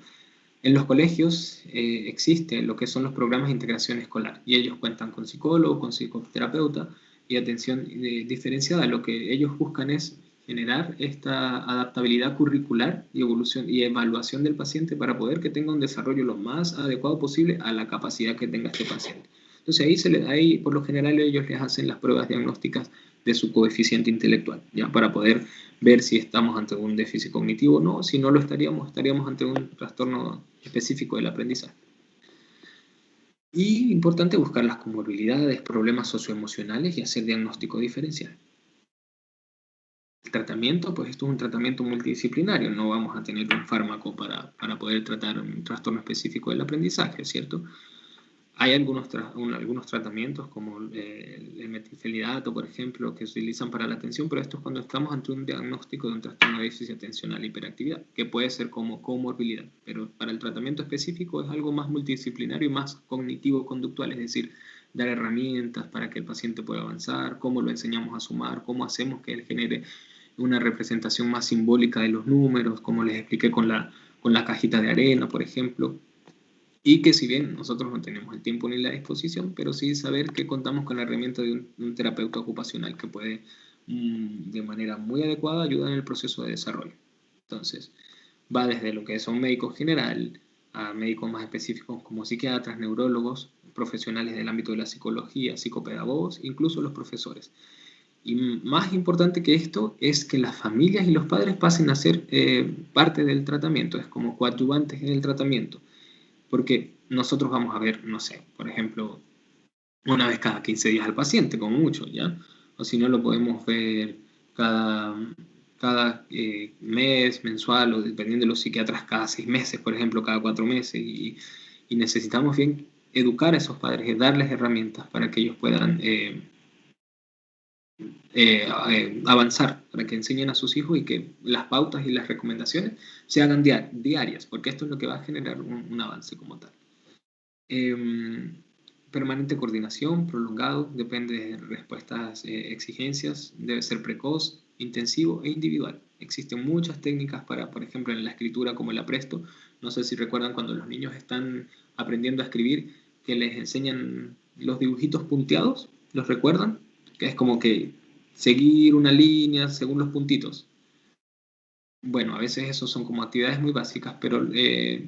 En los colegios existen lo que son los programas de integración escolar, y ellos cuentan con psicólogo, con psicoterapeuta y atención diferenciada. Lo que ellos buscan es generar esta adaptabilidad curricular y evolución y evaluación del paciente para poder que tenga un desarrollo lo más adecuado posible a la capacidad que tenga este paciente. Entonces ahí por lo general ellos les hacen las pruebas diagnósticas de su coeficiente intelectual, ¿ya? Para poder ver si estamos ante un déficit cognitivo o no. Si no lo estaríamos ante un trastorno específico del aprendizaje. Y importante buscar las comorbilidades, problemas socioemocionales y hacer diagnóstico diferencial. El tratamiento, pues esto es un tratamiento multidisciplinario, no vamos a tener un fármaco para poder tratar un trastorno específico del aprendizaje, ¿cierto? Hay algunos tratamientos como el metilfenidato, por ejemplo, que se utilizan para la atención, pero esto es cuando estamos ante un diagnóstico de un trastorno de déficit atencional e hiperactividad, que puede ser como comorbilidad, pero para el tratamiento específico es algo más multidisciplinario y más cognitivo-conductual, es decir, dar herramientas para que el paciente pueda avanzar, cómo lo enseñamos a sumar, cómo hacemos que él genere una representación más simbólica de los números, como les expliqué con la cajita de arena, por ejemplo. Y que si bien nosotros no tenemos el tiempo ni la disposición, pero sí saber que contamos con la herramienta de un terapeuta ocupacional que puede, de manera muy adecuada, ayudar en el proceso de desarrollo. Entonces, va desde lo que son médicos general a médicos más específicos como psiquiatras, neurólogos, profesionales del ámbito de la psicología, psicopedagogos, incluso los profesores. Y más importante que esto es que las familias y los padres pasen a ser parte del tratamiento, es como coadyuvantes en el tratamiento. Porque nosotros vamos a ver, no sé, por ejemplo, una vez cada 15 días al paciente, como mucho, ¿ya? O si no, lo podemos ver cada mes, mensual, o dependiendo de los psiquiatras, cada 6 meses, por ejemplo, cada 4 meses, y necesitamos bien educar a esos padres y darles herramientas para que ellos puedan avanzar, para que enseñen a sus hijos y que las pautas y las recomendaciones se hagan diarias, porque esto es lo que va a generar un avance como tal. Permanente coordinación, prolongado, depende de respuestas, exigencias, debe ser precoz, intensivo e individual. Existen muchas técnicas para, por ejemplo, en la escritura como el apresto. No sé si recuerdan cuando los niños están aprendiendo a escribir, que les enseñan los dibujitos punteados, ¿los recuerdan? Que es como que seguir una línea según los puntitos. Bueno, a veces eso son como actividades muy básicas, pero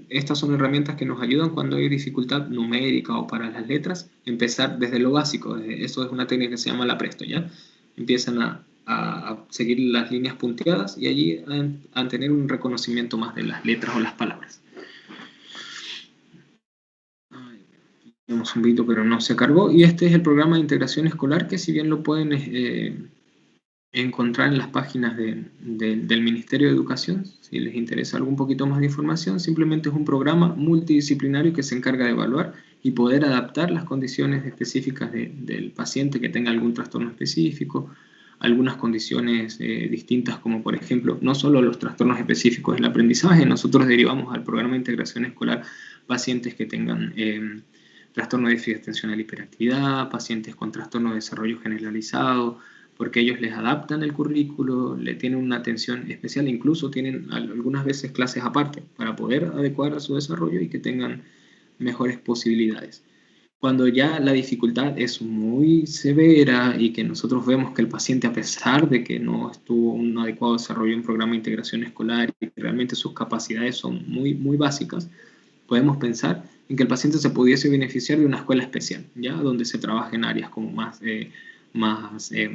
estas son herramientas que nos ayudan cuando hay dificultad numérica o para las letras, empezar desde lo básico. Eso es una técnica que se llama el apresto, ¿ya? Empiezan a seguir las líneas punteadas y allí a tener un reconocimiento más de las letras o las palabras. Tenemos un poquito, pero no se cargó. Y este es el programa de integración escolar, que si bien lo pueden encontrar en las páginas del Ministerio de Educación, si les interesa algún poquito más de información, simplemente es un programa multidisciplinario que se encarga de evaluar y poder adaptar las condiciones específicas del paciente que tenga algún trastorno específico, algunas condiciones distintas, como por ejemplo, no solo los trastornos específicos del aprendizaje, nosotros derivamos al programa de integración escolar pacientes que tengan trastorno de déficit de atencional y hiperactividad, pacientes con trastorno de desarrollo generalizado, porque ellos les adaptan el currículo, le tienen una atención especial, incluso tienen algunas veces clases aparte para poder adecuar a su desarrollo y que tengan mejores posibilidades. Cuando ya la dificultad es muy severa y que nosotros vemos que el paciente, a pesar de que no estuvo un adecuado desarrollo en programa de integración escolar y que realmente sus capacidades son muy, muy básicas, podemos pensar en que el paciente se pudiese beneficiar de una escuela especial, ¿ya? Donde se trabaja en áreas como más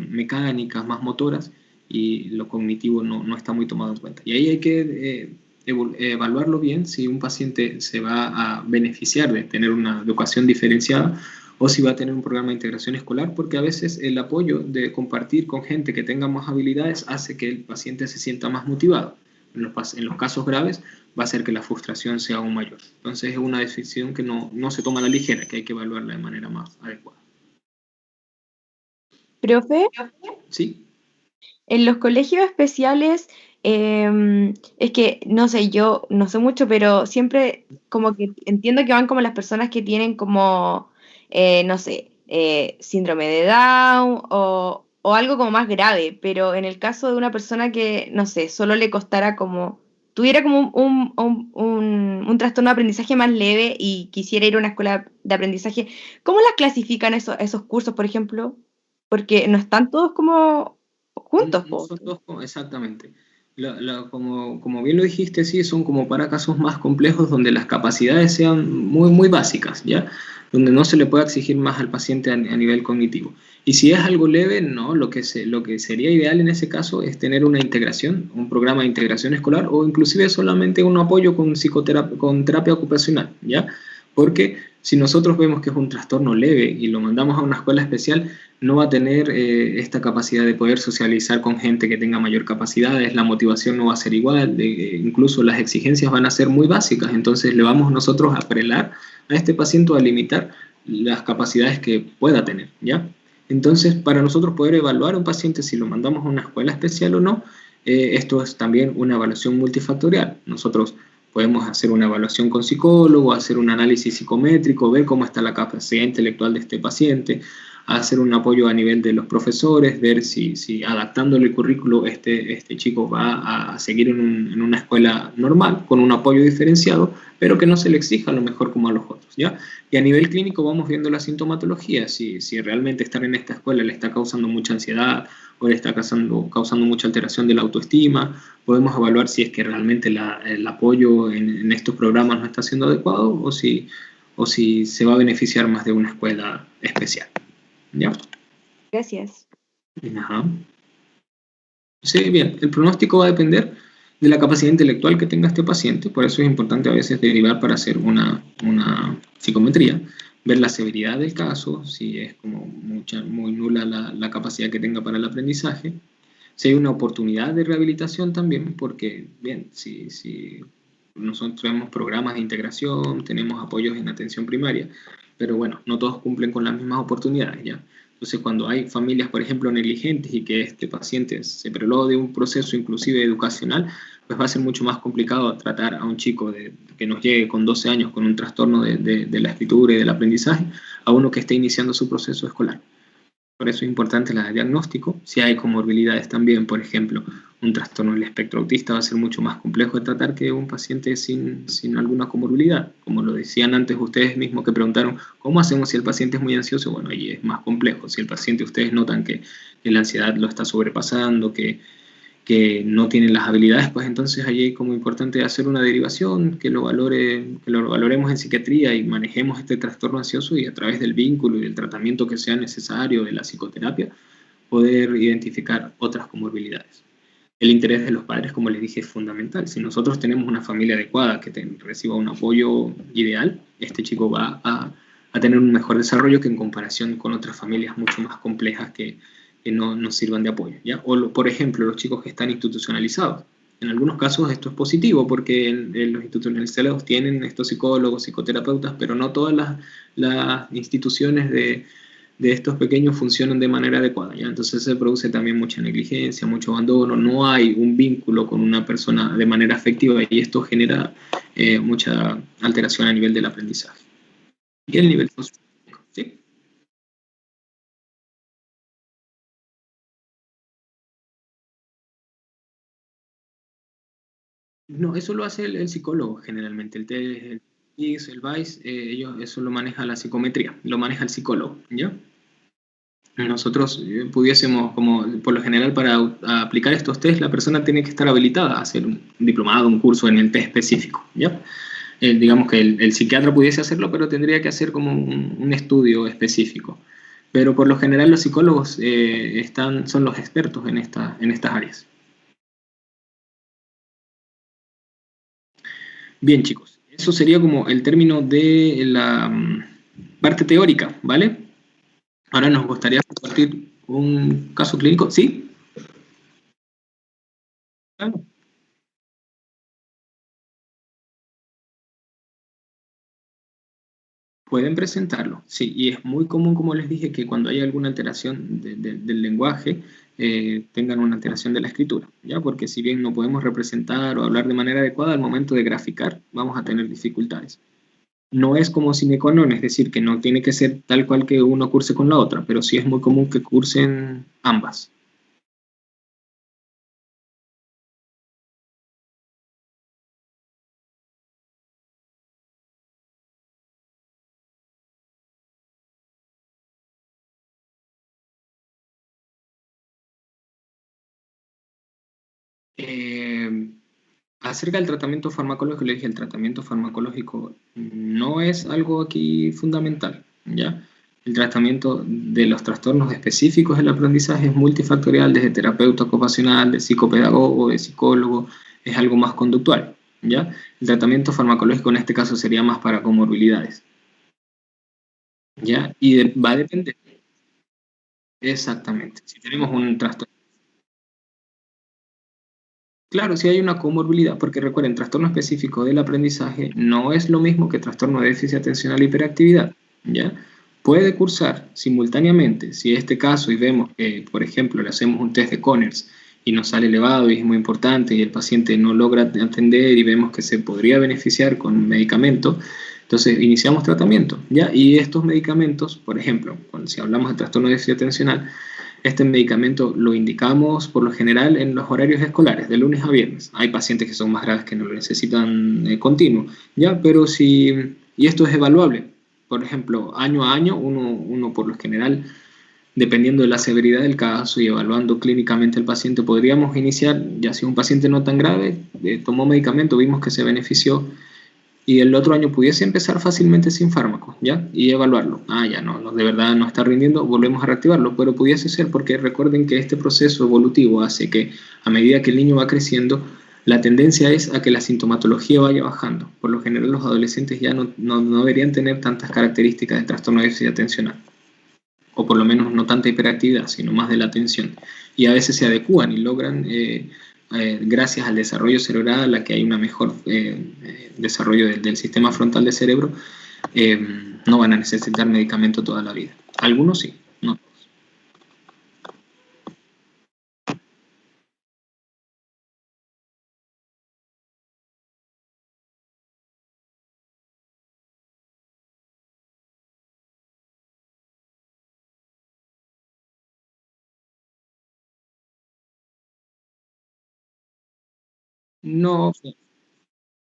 mecánicas, más motoras, y lo cognitivo no está muy tomado en cuenta. Y ahí hay que evaluarlo bien si un paciente se va a beneficiar de tener una educación diferenciada o si va a tener un programa de integración escolar, porque a veces el apoyo de compartir con gente que tenga más habilidades hace que el paciente se sienta más motivado. En los casos graves va a hacer que la frustración sea aún mayor. Entonces es una decisión que no se toma a la ligera, que hay que evaluarla de manera más adecuada. Profe, ¿Sí? en los colegios especiales, es que, no sé, yo no sé mucho, pero siempre como que entiendo que van como las personas que tienen como, no sé, síndrome de Down o algo como más grave, pero en el caso de una persona que, no sé, solo le costara como, tuviera como un trastorno de aprendizaje más leve y quisiera ir a una escuela de aprendizaje, ¿cómo las clasifican esos cursos, por ejemplo? Porque no están todos como juntos, No po. son dos, exactamente. Como bien lo dijiste, sí, son como para casos más complejos donde las capacidades sean muy, muy básicas, ¿ya? Donde no se le pueda exigir más al paciente a nivel cognitivo. Y si es algo leve, no, lo que sería ideal en ese caso es tener una integración, un programa de integración escolar o inclusive solamente un apoyo con terapia ocupacional, ¿ya? Porque si nosotros vemos que es un trastorno leve y lo mandamos a una escuela especial, no va a tener esta capacidad de poder socializar con gente que tenga mayor capacidad, la motivación no va a ser igual, incluso las exigencias van a ser muy básicas, entonces le vamos nosotros a apelar a este paciente a limitar las capacidades que pueda tener, ¿ya? Entonces, para nosotros poder evaluar a un paciente si lo mandamos a una escuela especial o no, esto es también una evaluación multifactorial. Nosotros podemos hacer una evaluación con psicólogo, hacer un análisis psicométrico, ver cómo está la capacidad intelectual de este paciente, hacer un apoyo a nivel de los profesores, ver si adaptándole el currículo este chico va a seguir en una escuela normal, con un apoyo diferenciado, pero que no se le exija a lo mejor como a los otros, ¿ya? Y a nivel clínico vamos viendo la sintomatología, si realmente estar en esta escuela le está causando mucha ansiedad o le está causando mucha alteración de la autoestima, podemos evaluar si es que realmente el apoyo en estos programas no está siendo adecuado o si se va a beneficiar más de una escuela especial. ¿Ya? Gracias. Ajá. Sí, bien, el pronóstico va a depender de la capacidad intelectual que tenga este paciente, por eso es importante a veces derivar para hacer una psicometría, ver la severidad del caso, si es como muy nula la capacidad que tenga para el aprendizaje, si hay una oportunidad de rehabilitación también, porque, bien, si nosotros tenemos programas de integración, tenemos apoyos en atención primaria, pero bueno, no todos cumplen con las mismas oportunidades, ¿ya? Entonces, cuando hay familias, por ejemplo, negligentes y que este paciente se preló de un proceso inclusive educacional, pues va a ser mucho más complicado tratar a un chico que nos llegue con 12 años con un trastorno de la escritura y del aprendizaje, a uno que esté iniciando su proceso escolar. Por eso es importante el diagnóstico. Si hay comorbilidades también, por ejemplo, un trastorno del espectro autista va a ser mucho más complejo de tratar que un paciente sin alguna comorbilidad. Como lo decían antes ustedes mismos que preguntaron, ¿cómo hacemos si el paciente es muy ansioso? Bueno, ahí es más complejo. Si el paciente, ustedes notan que la ansiedad lo está sobrepasando, que no tienen las habilidades, pues entonces allí es como importante hacer una derivación, que lo valoremos en psiquiatría y manejemos este trastorno ansioso y a través del vínculo y del tratamiento que sea necesario de la psicoterapia, poder identificar otras comorbilidades. El interés de los padres, como les dije, es fundamental. Si nosotros tenemos una familia adecuada que reciba un apoyo ideal, este chico va a tener un mejor desarrollo que en comparación con otras familias mucho más complejas que no sirvan de apoyo, ¿ya? O, por ejemplo, los chicos que están institucionalizados. En algunos casos esto es positivo porque los institucionalizados tienen estos psicólogos, psicoterapeutas, pero no todas las instituciones de estos pequeños funcionan de manera adecuada, ¿ya? Entonces se produce también mucha negligencia, mucho abandono, no hay un vínculo con una persona de manera afectiva y esto genera mucha alteración a nivel del aprendizaje. Y el nivel socioeconómico, ¿sí? No, eso lo hace el psicólogo generalmente, el TES, el IS, el VICE, eso lo maneja la psicometría, lo maneja el psicólogo, ¿ya? Nosotros pudiésemos, como por lo general para aplicar estos test, la persona tiene que estar habilitada a hacer un diplomado, un curso en el test específico, ¿ya? Digamos que el psiquiatra pudiese hacerlo, pero tendría que hacer como un estudio específico. Pero por lo general los psicólogos son los expertos en estas áreas. Bien, chicos, eso sería como el término de la parte teórica, ¿vale? Ahora nos gustaría compartir un caso clínico, ¿sí? Claro. Pueden presentarlo, sí, y es muy común, como les dije, que cuando hay alguna alteración del lenguaje, tengan una alteración de la escritura, ¿ya? Porque si bien no podemos representar o hablar de manera adecuada, al momento de graficar vamos a tener dificultades. No es como sine qua non, es decir, que no tiene que ser tal cual que uno curse con la otra, pero sí es muy común que cursen ambas. Eh, Acerca del tratamiento farmacológico, le dije, el tratamiento farmacológico no es algo aquí fundamental, ¿ya? El tratamiento de los trastornos específicos del aprendizaje es multifactorial, desde terapeuta ocupacional, de psicopedagogo, de psicólogo, es algo más conductual, ¿ya? El tratamiento farmacológico en este caso sería más para comorbilidades, ¿ya? Y va a depender, exactamente, si tenemos un trastorno. Claro, sí hay una comorbilidad, porque recuerden, trastorno específico del aprendizaje no es lo mismo que trastorno de déficit atencional e hiperactividad, ¿ya? Puede cursar simultáneamente, si es este caso y vemos que, por ejemplo, le hacemos un test de Conners y nos sale elevado y es muy importante y el paciente no logra atender y vemos que se podría beneficiar con medicamento, entonces iniciamos tratamiento, ¿ya? Y estos medicamentos, por ejemplo, si hablamos de trastorno de déficit atencional, este medicamento lo indicamos por lo general en los horarios escolares, de lunes a viernes. Hay pacientes que son más graves que no lo necesitan continuo, ¿ya? Pero y esto es evaluable. Por ejemplo, año a año, uno por lo general, dependiendo de la severidad del caso y evaluando clínicamente al paciente, podríamos iniciar, ya si un paciente no tan grave, tomó medicamento, vimos que se benefició, y el otro año pudiese empezar fácilmente sin fármacos, ¿ya? Y evaluarlo. Ya no, de verdad no está rindiendo, volvemos a reactivarlo, pero pudiese ser porque recuerden que este proceso evolutivo hace que a medida que el niño va creciendo, La tendencia es a que la sintomatología vaya bajando. Por lo general los adolescentes ya no deberían tener tantas características de trastorno de déficit atencional, o por lo menos no tanta hiperactividad, sino más de la atención. Y a veces se adecúan y logran, gracias al desarrollo cerebral, a que hay un mejor desarrollo del sistema frontal del cerebro, no van a necesitar medicamento toda la vida. Algunos sí, no. No,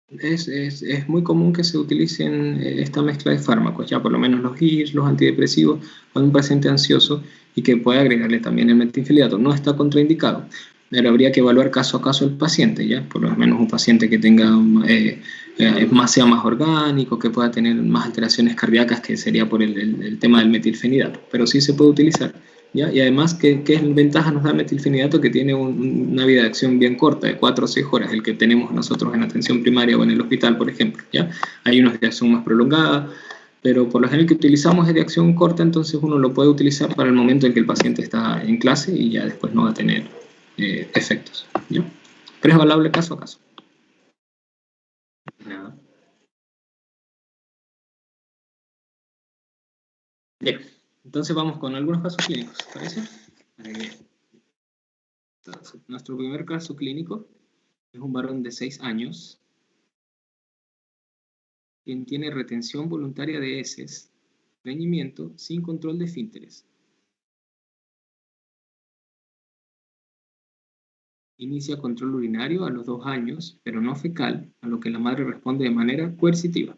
es muy común que se utilicen esta mezcla de fármacos, ya por lo menos los GIR, los antidepresivos, para un paciente ansioso y que puede agregarle también el metilfenidato. No está contraindicado, pero habría que evaluar caso a caso el paciente, ya por lo menos un paciente que tenga sea más orgánico, que pueda tener más alteraciones cardíacas, que sería por el tema del metilfenidato, pero sí se puede utilizar. ¿Ya? Y además, ¿qué ventaja nos da el metilfenidato? Que tiene una vida de acción bien corta, de 4 o 6 horas, el que tenemos nosotros en atención primaria o en el hospital, por ejemplo. ¿Ya? Hay unos de acción más prolongada, pero por lo general que utilizamos es de acción corta, entonces uno lo puede utilizar para el momento en que el paciente está en clase y ya después no va a tener efectos. ¿Ya? Pero es evaluable caso a caso. Nada. Bien, entonces vamos con algunos casos clínicos, ¿parece? Bien. Entonces, nuestro primer caso clínico es un varón de 6 años quien tiene retención voluntaria de heces, estreñimiento sin control de esfínteres. Inicia control urinario a los 2 años, pero no fecal, a lo que la madre responde de manera coercitiva.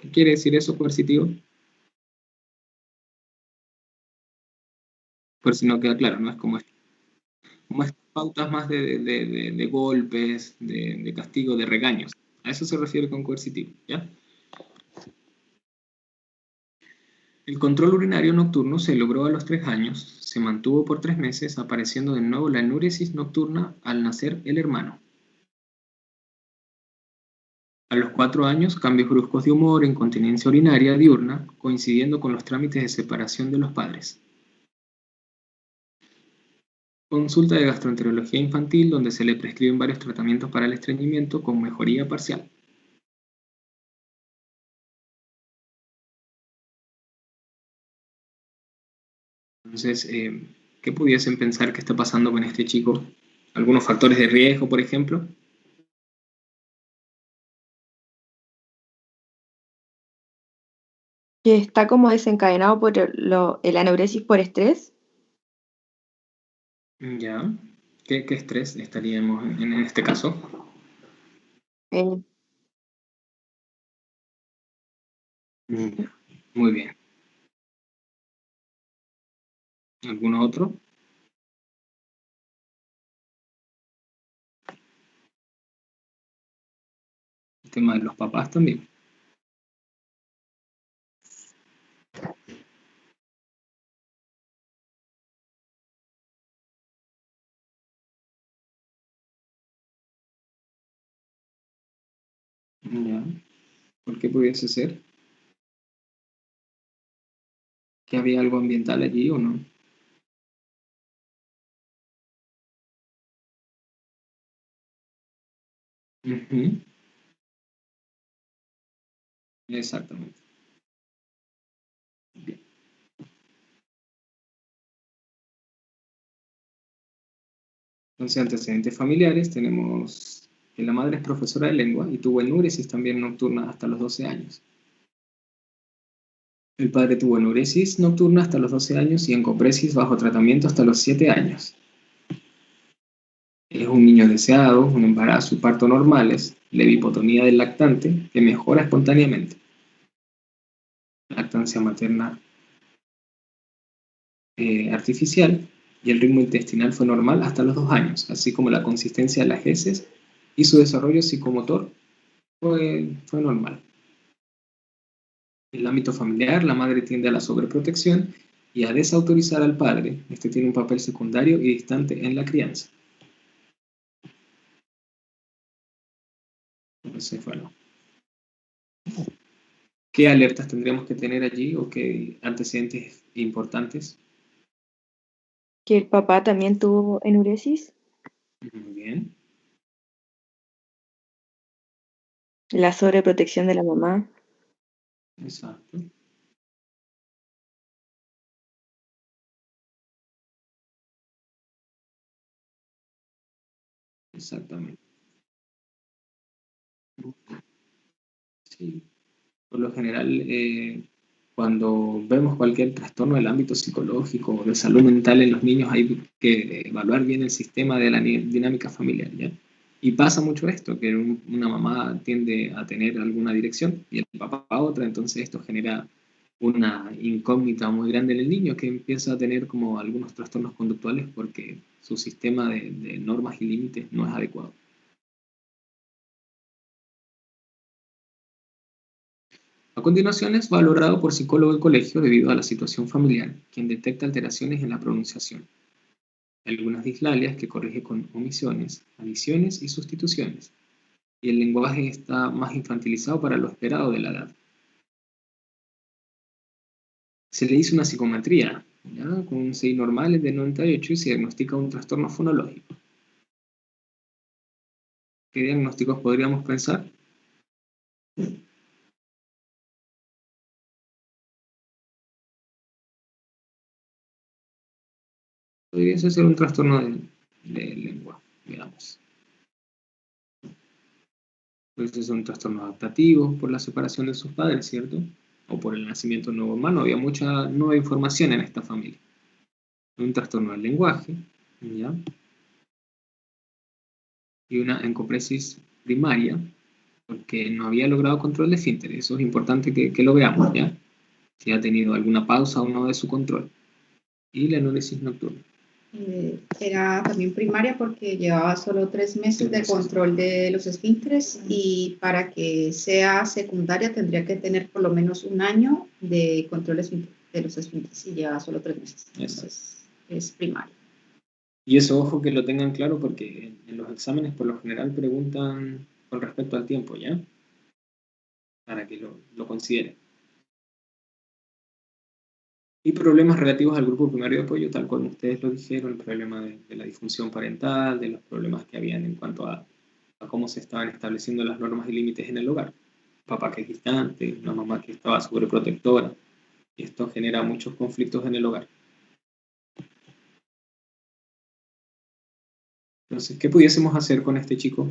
¿Qué quiere decir eso, coercitivo? Por si no queda claro, no es como pautas más de golpes, de castigo, de regaños. A eso se refiere con coercitivo, ¿ya? El control urinario nocturno se logró a los 3 años, se mantuvo por 3 meses, apareciendo de nuevo la enuresis nocturna al nacer el hermano. A los 4 años, cambios bruscos de humor, incontinencia urinaria diurna, coincidiendo con los trámites de separación de los padres. Consulta de gastroenterología infantil, donde se le prescriben varios tratamientos para el estreñimiento con mejoría parcial. Entonces, ¿qué pudiesen pensar que está pasando con este chico? ¿Algunos factores de riesgo, por ejemplo? Que está como desencadenado por el aneuresis por estrés. Ya. ¿Qué estrés estaríamos en este caso? Eh, Muy bien. ¿Alguno otro? El tema de los papás también. Ya. ¿Por qué pudiese ser? ¿Que había algo ambiental allí o no? Ujú. Exactamente. Bien. Entonces, antecedentes familiares, tenemos que la madre es profesora de lengua y tuvo enuresis también nocturna hasta los 12 años. El padre tuvo enuresis nocturna hasta los 12 años y encopresis bajo tratamiento hasta los 7 años. Es un niño deseado, un embarazo y parto normales, levipotonía del lactante que mejora espontáneamente. Lactancia materna artificial y el ritmo intestinal fue normal hasta los 2 años, así como la consistencia de las heces y su desarrollo psicomotor fue normal. En el ámbito familiar, la madre tiende a la sobreprotección y a desautorizar al padre. Este tiene un papel secundario y distante en la crianza. Entonces, bueno, ¿qué alertas tendríamos que tener allí o qué antecedentes importantes? Que el papá también tuvo enuresis, Muy bien, la sobreprotección de la mamá. exacto, exactamente. Sí. Por lo general, cuando vemos cualquier trastorno del ámbito psicológico o de salud mental en los niños, hay que evaluar bien el sistema de la dinámica familiar, ¿ya? Y pasa mucho esto, que una mamá tiende a tener alguna dirección y el papá otra, entonces esto genera una incógnita muy grande en el niño que empieza a tener como algunos trastornos conductuales porque su sistema de normas y límites no es adecuado. A continuación es valorado por psicólogo del colegio debido a la situación familiar, quien detecta alteraciones en la pronunciación, algunas dislalias que corrige con omisiones, adiciones y sustituciones, y el lenguaje está más infantilizado para lo esperado de la edad. Se le hizo una psicometría, ¿ya? Con un 6 normal de 98 y se diagnostica un trastorno fonológico. ¿Qué diagnósticos podríamos pensar? Podría ser un trastorno de lengua, digamos. Pues es un trastorno adaptativo por la separación de sus padres, ¿cierto? O por el nacimiento de un nuevo hermano. Había mucha nueva información en esta familia. Un trastorno del lenguaje, ¿ya? Y una encopresis primaria, porque no había logrado control de esfínter. Eso es importante que lo veamos, ¿ya? Si ha tenido alguna pausa o no de su control. Y la enuresis nocturna. Era también primaria porque llevaba solo 3 meses de control de los esfínteres y para que sea secundaria tendría que tener por lo menos un año de control de los esfínteres y lleva solo 3 meses. Entonces es primaria. Y eso, ojo que lo tengan claro porque en los exámenes por lo general preguntan con respecto al tiempo, ¿ya? Para que lo consideren. Y problemas relativos al grupo primario de apoyo, tal como ustedes lo dijeron, el problema de la disfunción parental, de los problemas que habían en cuanto a cómo se estaban estableciendo las normas y límites en el hogar. Papá que es distante, una mamá que estaba sobreprotectora, y esto genera muchos conflictos en el hogar. Entonces, ¿qué pudiésemos hacer con este chico?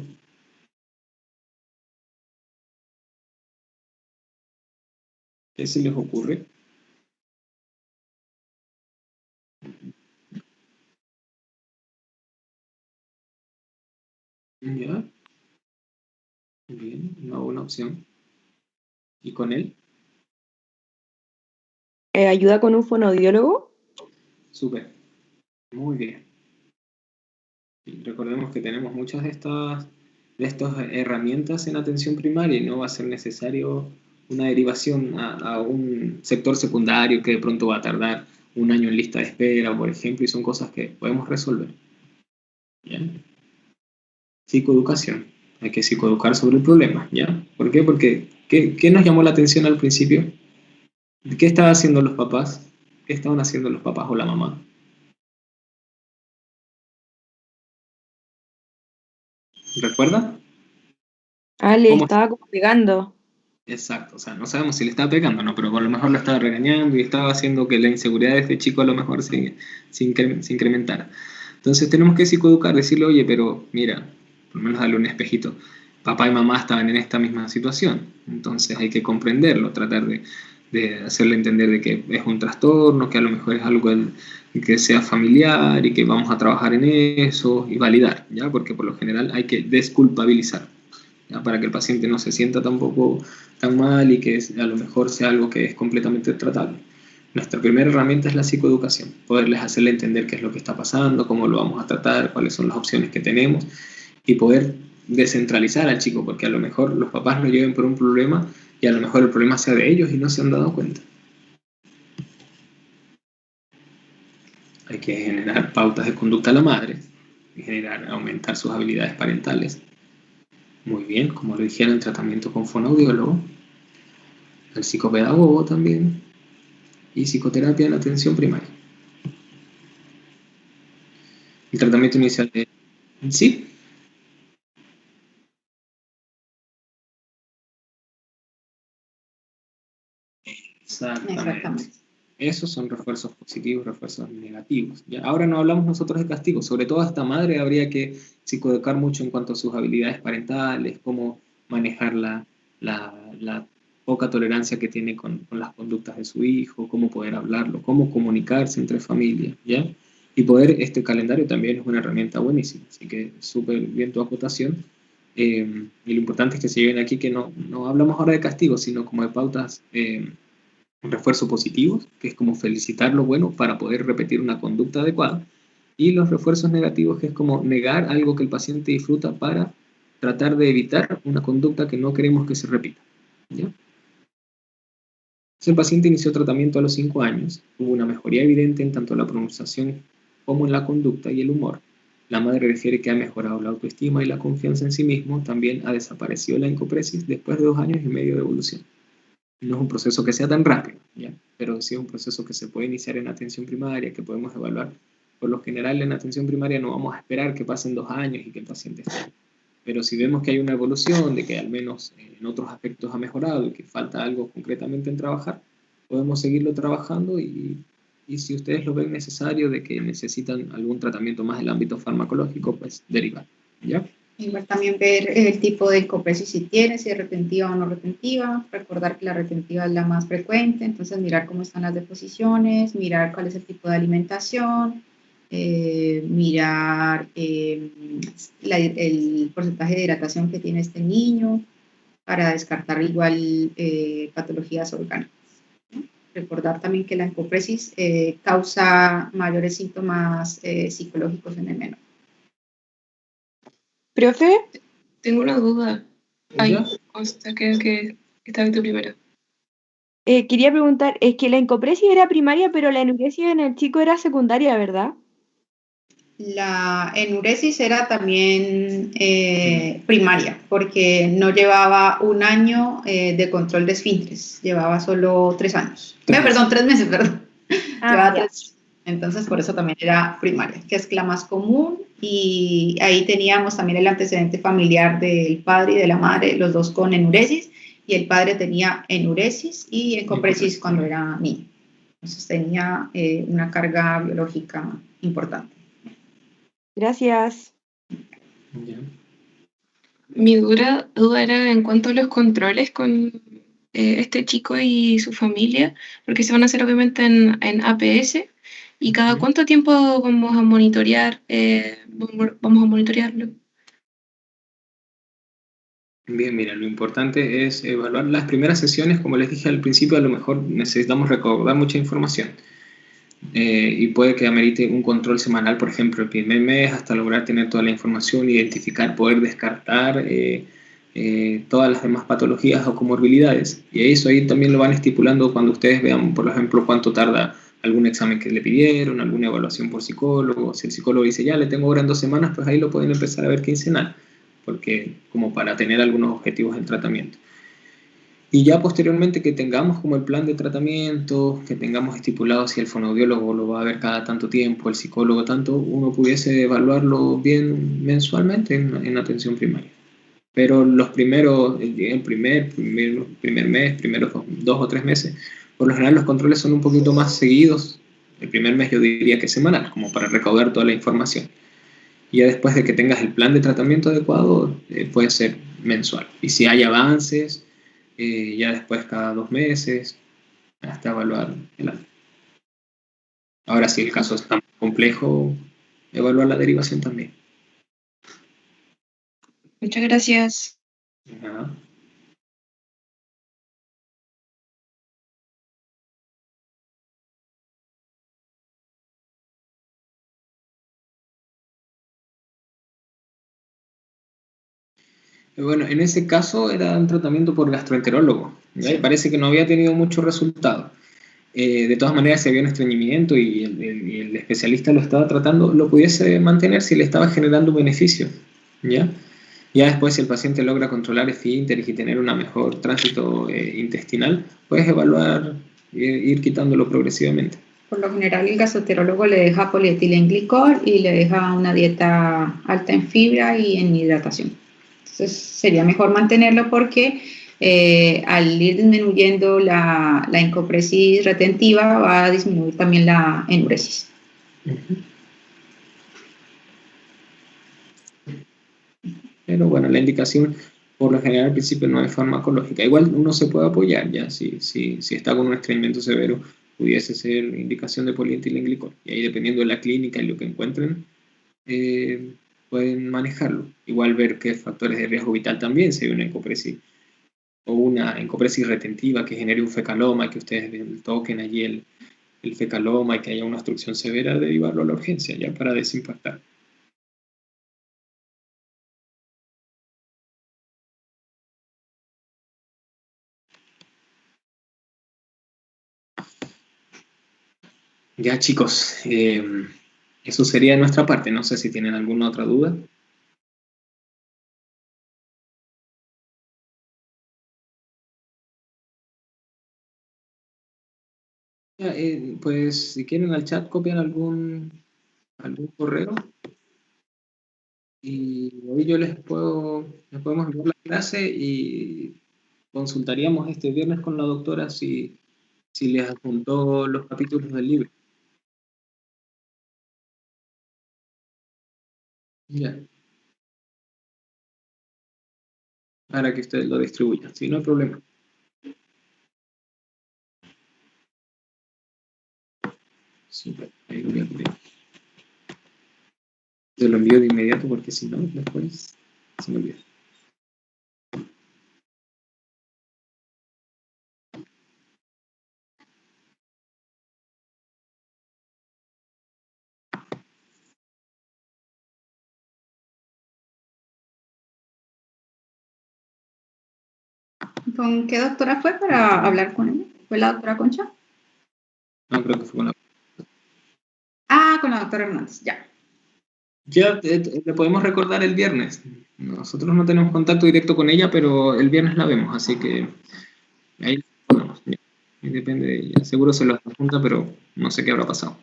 ¿Qué se les ocurre? ¿Ya? Bien, una buena opción. ¿Y con él? ¿Ayuda con un fonoaudiólogo? Súper, muy bien. Y recordemos que tenemos muchas de estas herramientas en atención primaria y no va a ser necesario una derivación a un sector secundario que de pronto va a tardar un año en lista de espera, por ejemplo, y son cosas que podemos resolver. ¿Ya? Psicoeducación. Hay que psicoeducar sobre el problema, ¿ya? ¿Por qué? Porque ¿qué nos llamó la atención al principio? ¿Qué estaban haciendo los papás? ¿Qué estaban haciendo los papás o la mamá? ¿Recuerda? Le ¿Cómo? estaba como pegando. Exacto, o sea, no sabemos si le estaba pegando o no, pero a lo mejor lo estaba regañando y estaba haciendo que la inseguridad de este chico a lo mejor se incrementara. Entonces tenemos que psicoeducar, decirle, oye, pero mira, por lo menos darle un espejito. Papá y mamá estaban en esta misma situación, entonces hay que comprenderlo, tratar de hacerle entender de que es un trastorno, que a lo mejor es algo que sea familiar y que vamos a trabajar en eso y validar, ¿ya? Porque por lo general hay que desculpabilizar, ¿ya? Para que el paciente no se sienta tampoco tan mal y que a lo mejor sea algo que es completamente tratable. Nuestra primera herramienta es la psicoeducación, poderles hacerle entender qué es lo que está pasando, cómo lo vamos a tratar, cuáles son las opciones que tenemos y poder descentralizar al chico, porque a lo mejor los papás lo lleven por un problema y a lo mejor el problema sea de ellos y no se han dado cuenta. Hay que generar pautas de conducta a la madre, aumentar sus habilidades parentales, Muy bien, como lo dijeron, el tratamiento con fonoaudiólogo, el psicopedagogo también, y psicoterapia en atención primaria. El tratamiento inicial de... ¿Sí? Exactamente. Esos son refuerzos positivos, refuerzos negativos. ¿Ya? Ahora no hablamos nosotros de castigo, sobre todo a esta madre habría que psicoeducar mucho en cuanto a sus habilidades parentales, cómo manejar la poca tolerancia que tiene con las conductas de su hijo, cómo poder hablarlo, cómo comunicarse entre familias, ¿ya? Y poder, este calendario también es una herramienta buenísima, así que súper bien tu acotación. Y lo importante es que se lleven aquí que no hablamos ahora de castigo, sino como de pautas refuerzos positivos, que es como felicitar lo bueno para poder repetir una conducta adecuada, y los refuerzos negativos, que es como negar algo que el paciente disfruta para tratar de evitar una conducta que no queremos que se repita. ¿Ya? El paciente inició tratamiento a los 5 años, hubo una mejoría evidente en tanto la pronunciación como en la conducta y el humor. La madre refiere que ha mejorado la autoestima y la confianza en sí mismo, también ha desaparecido la encopresis después de 2 años y medio de evolución. No es un proceso que sea tan rápido, ¿ya? Pero sí es un proceso que se puede iniciar en atención primaria, que podemos evaluar. Por lo general en atención primaria no vamos a esperar que pasen 2 años y que el paciente esté. Pero si vemos que hay una evolución, de que al menos en otros aspectos ha mejorado y que falta algo concretamente en trabajar, podemos seguirlo trabajando y si ustedes lo ven necesario de que necesitan algún tratamiento más del ámbito farmacológico, pues derivar, ¿ya? Igual también ver el tipo de encopresis si tiene, si es retentiva o no retentiva, recordar que la retentiva es la más frecuente, entonces mirar cómo están las deposiciones, mirar cuál es el tipo de alimentación, mirar el porcentaje de hidratación que tiene este niño para descartar igual patologías orgánicas. ¿No? Recordar también que la encopresis causa mayores síntomas psicológicos en el menor. ¿Profe? Tengo una duda. Ay, ¿Ya? consta que estaba tú primero. Quería preguntar, es que la encopresis era primaria, pero la enuresis en el chico era secundaria, ¿verdad? La enuresis era también primaria, porque no llevaba 1 año de control de esfínteres, llevaba solo 3 años. Perdón, 3 meses, perdón. Llevaba 3 meses. Entonces, por eso también era primaria, que es la más común, y ahí teníamos también el antecedente familiar del padre y de la madre, los dos con enuresis, y el padre tenía enuresis y encopresis cuando era niño. Entonces tenía una carga biológica importante. Gracias. ¿Ya? Mi duda era en cuanto a los controles con este chico y su familia, porque se van a hacer obviamente en APS, y cada cuánto tiempo vamos a monitorear, vamos a monitorearlo. Bien, mira, lo importante es evaluar las primeras sesiones. Como les dije al principio, a lo mejor necesitamos recordar mucha información y puede que amerite un control semanal, por ejemplo, el primer mes, hasta lograr tener toda la información, identificar, poder descartar todas las demás patologías o comorbilidades. Y eso ahí también lo van estipulando cuando ustedes vean, por ejemplo, cuánto tarda algún examen que le pidieron, alguna evaluación por psicólogo. Si el psicólogo dice, ya le tengo ahora en 2 semanas, pues ahí lo pueden empezar a ver quincenal, porque como para tener algunos objetivos del tratamiento. Y ya posteriormente que tengamos como el plan de tratamiento, que tengamos estipulado si el fonoaudiólogo lo va a ver cada tanto tiempo, el psicólogo tanto, uno pudiese evaluarlo bien mensualmente en atención primaria. Pero los primeros, el primer mes, primeros 2 o 3 meses, por lo general los controles son un poquito más seguidos. El primer mes yo diría que semanal, como para recaudar toda la información. Y ya después de que tengas el plan de tratamiento adecuado, puede ser mensual. Y si hay avances, ya después cada 2 meses, hasta evaluar el año. Ahora, si el caso es tan complejo, evaluar la derivación también. Muchas gracias. Ajá. Bueno, en ese caso era un tratamiento por gastroenterólogo. ¿Ya? Parece que no había tenido mucho resultado. De todas maneras, si había un estreñimiento y el especialista lo estaba tratando, lo pudiese mantener si le estaba generando un beneficio, ¿ya? Ya después, si el paciente logra controlar esfínteres y tener un mejor tránsito intestinal, puedes evaluar ir quitándolo progresivamente. Por lo general, el gastroenterólogo le deja polietilenglicol y le deja una dieta alta en fibra y en hidratación. Entonces, sería mejor mantenerlo porque al ir disminuyendo la encopresis retentiva va a disminuir también la enuresis. Pero bueno, la indicación por lo general al principio no es farmacológica. Igual uno se puede apoyar ya, si está con un estreñimiento severo, pudiese ser indicación de polietilenglicol. Y ahí dependiendo de la clínica y lo que encuentren, pueden manejarlo. Igual ver qué factores de riesgo vital también, si hay una encopresis o una encopresis retentiva que genere un fecaloma, que ustedes toquen allí el fecaloma y que haya una obstrucción severa, derivarlo a la urgencia ya para desimpactar. Ya chicos, eso sería de nuestra parte. No sé si tienen alguna otra duda. Ya, pues si quieren al chat copian algún correo y hoy yo les podemos enviar la clase y consultaríamos este viernes con la doctora si les adjuntó los capítulos del libro. Ya. Para que ustedes lo distribuyan, si no hay problema. Súper, ahí lo voy a poner. Yo lo envío de inmediato porque si no, después se me olvida. ¿Con qué doctora fue para hablar con ella? ¿Fue la doctora Concha? No, creo que fue con la... Ah, con la doctora Hernández, ya. Ya le podemos recordar el viernes. Nosotros no tenemos contacto directo con ella, pero el viernes la vemos, así que ahí podemos. Ya. Y depende de ella. Seguro se lo apunta, pero no sé qué habrá pasado.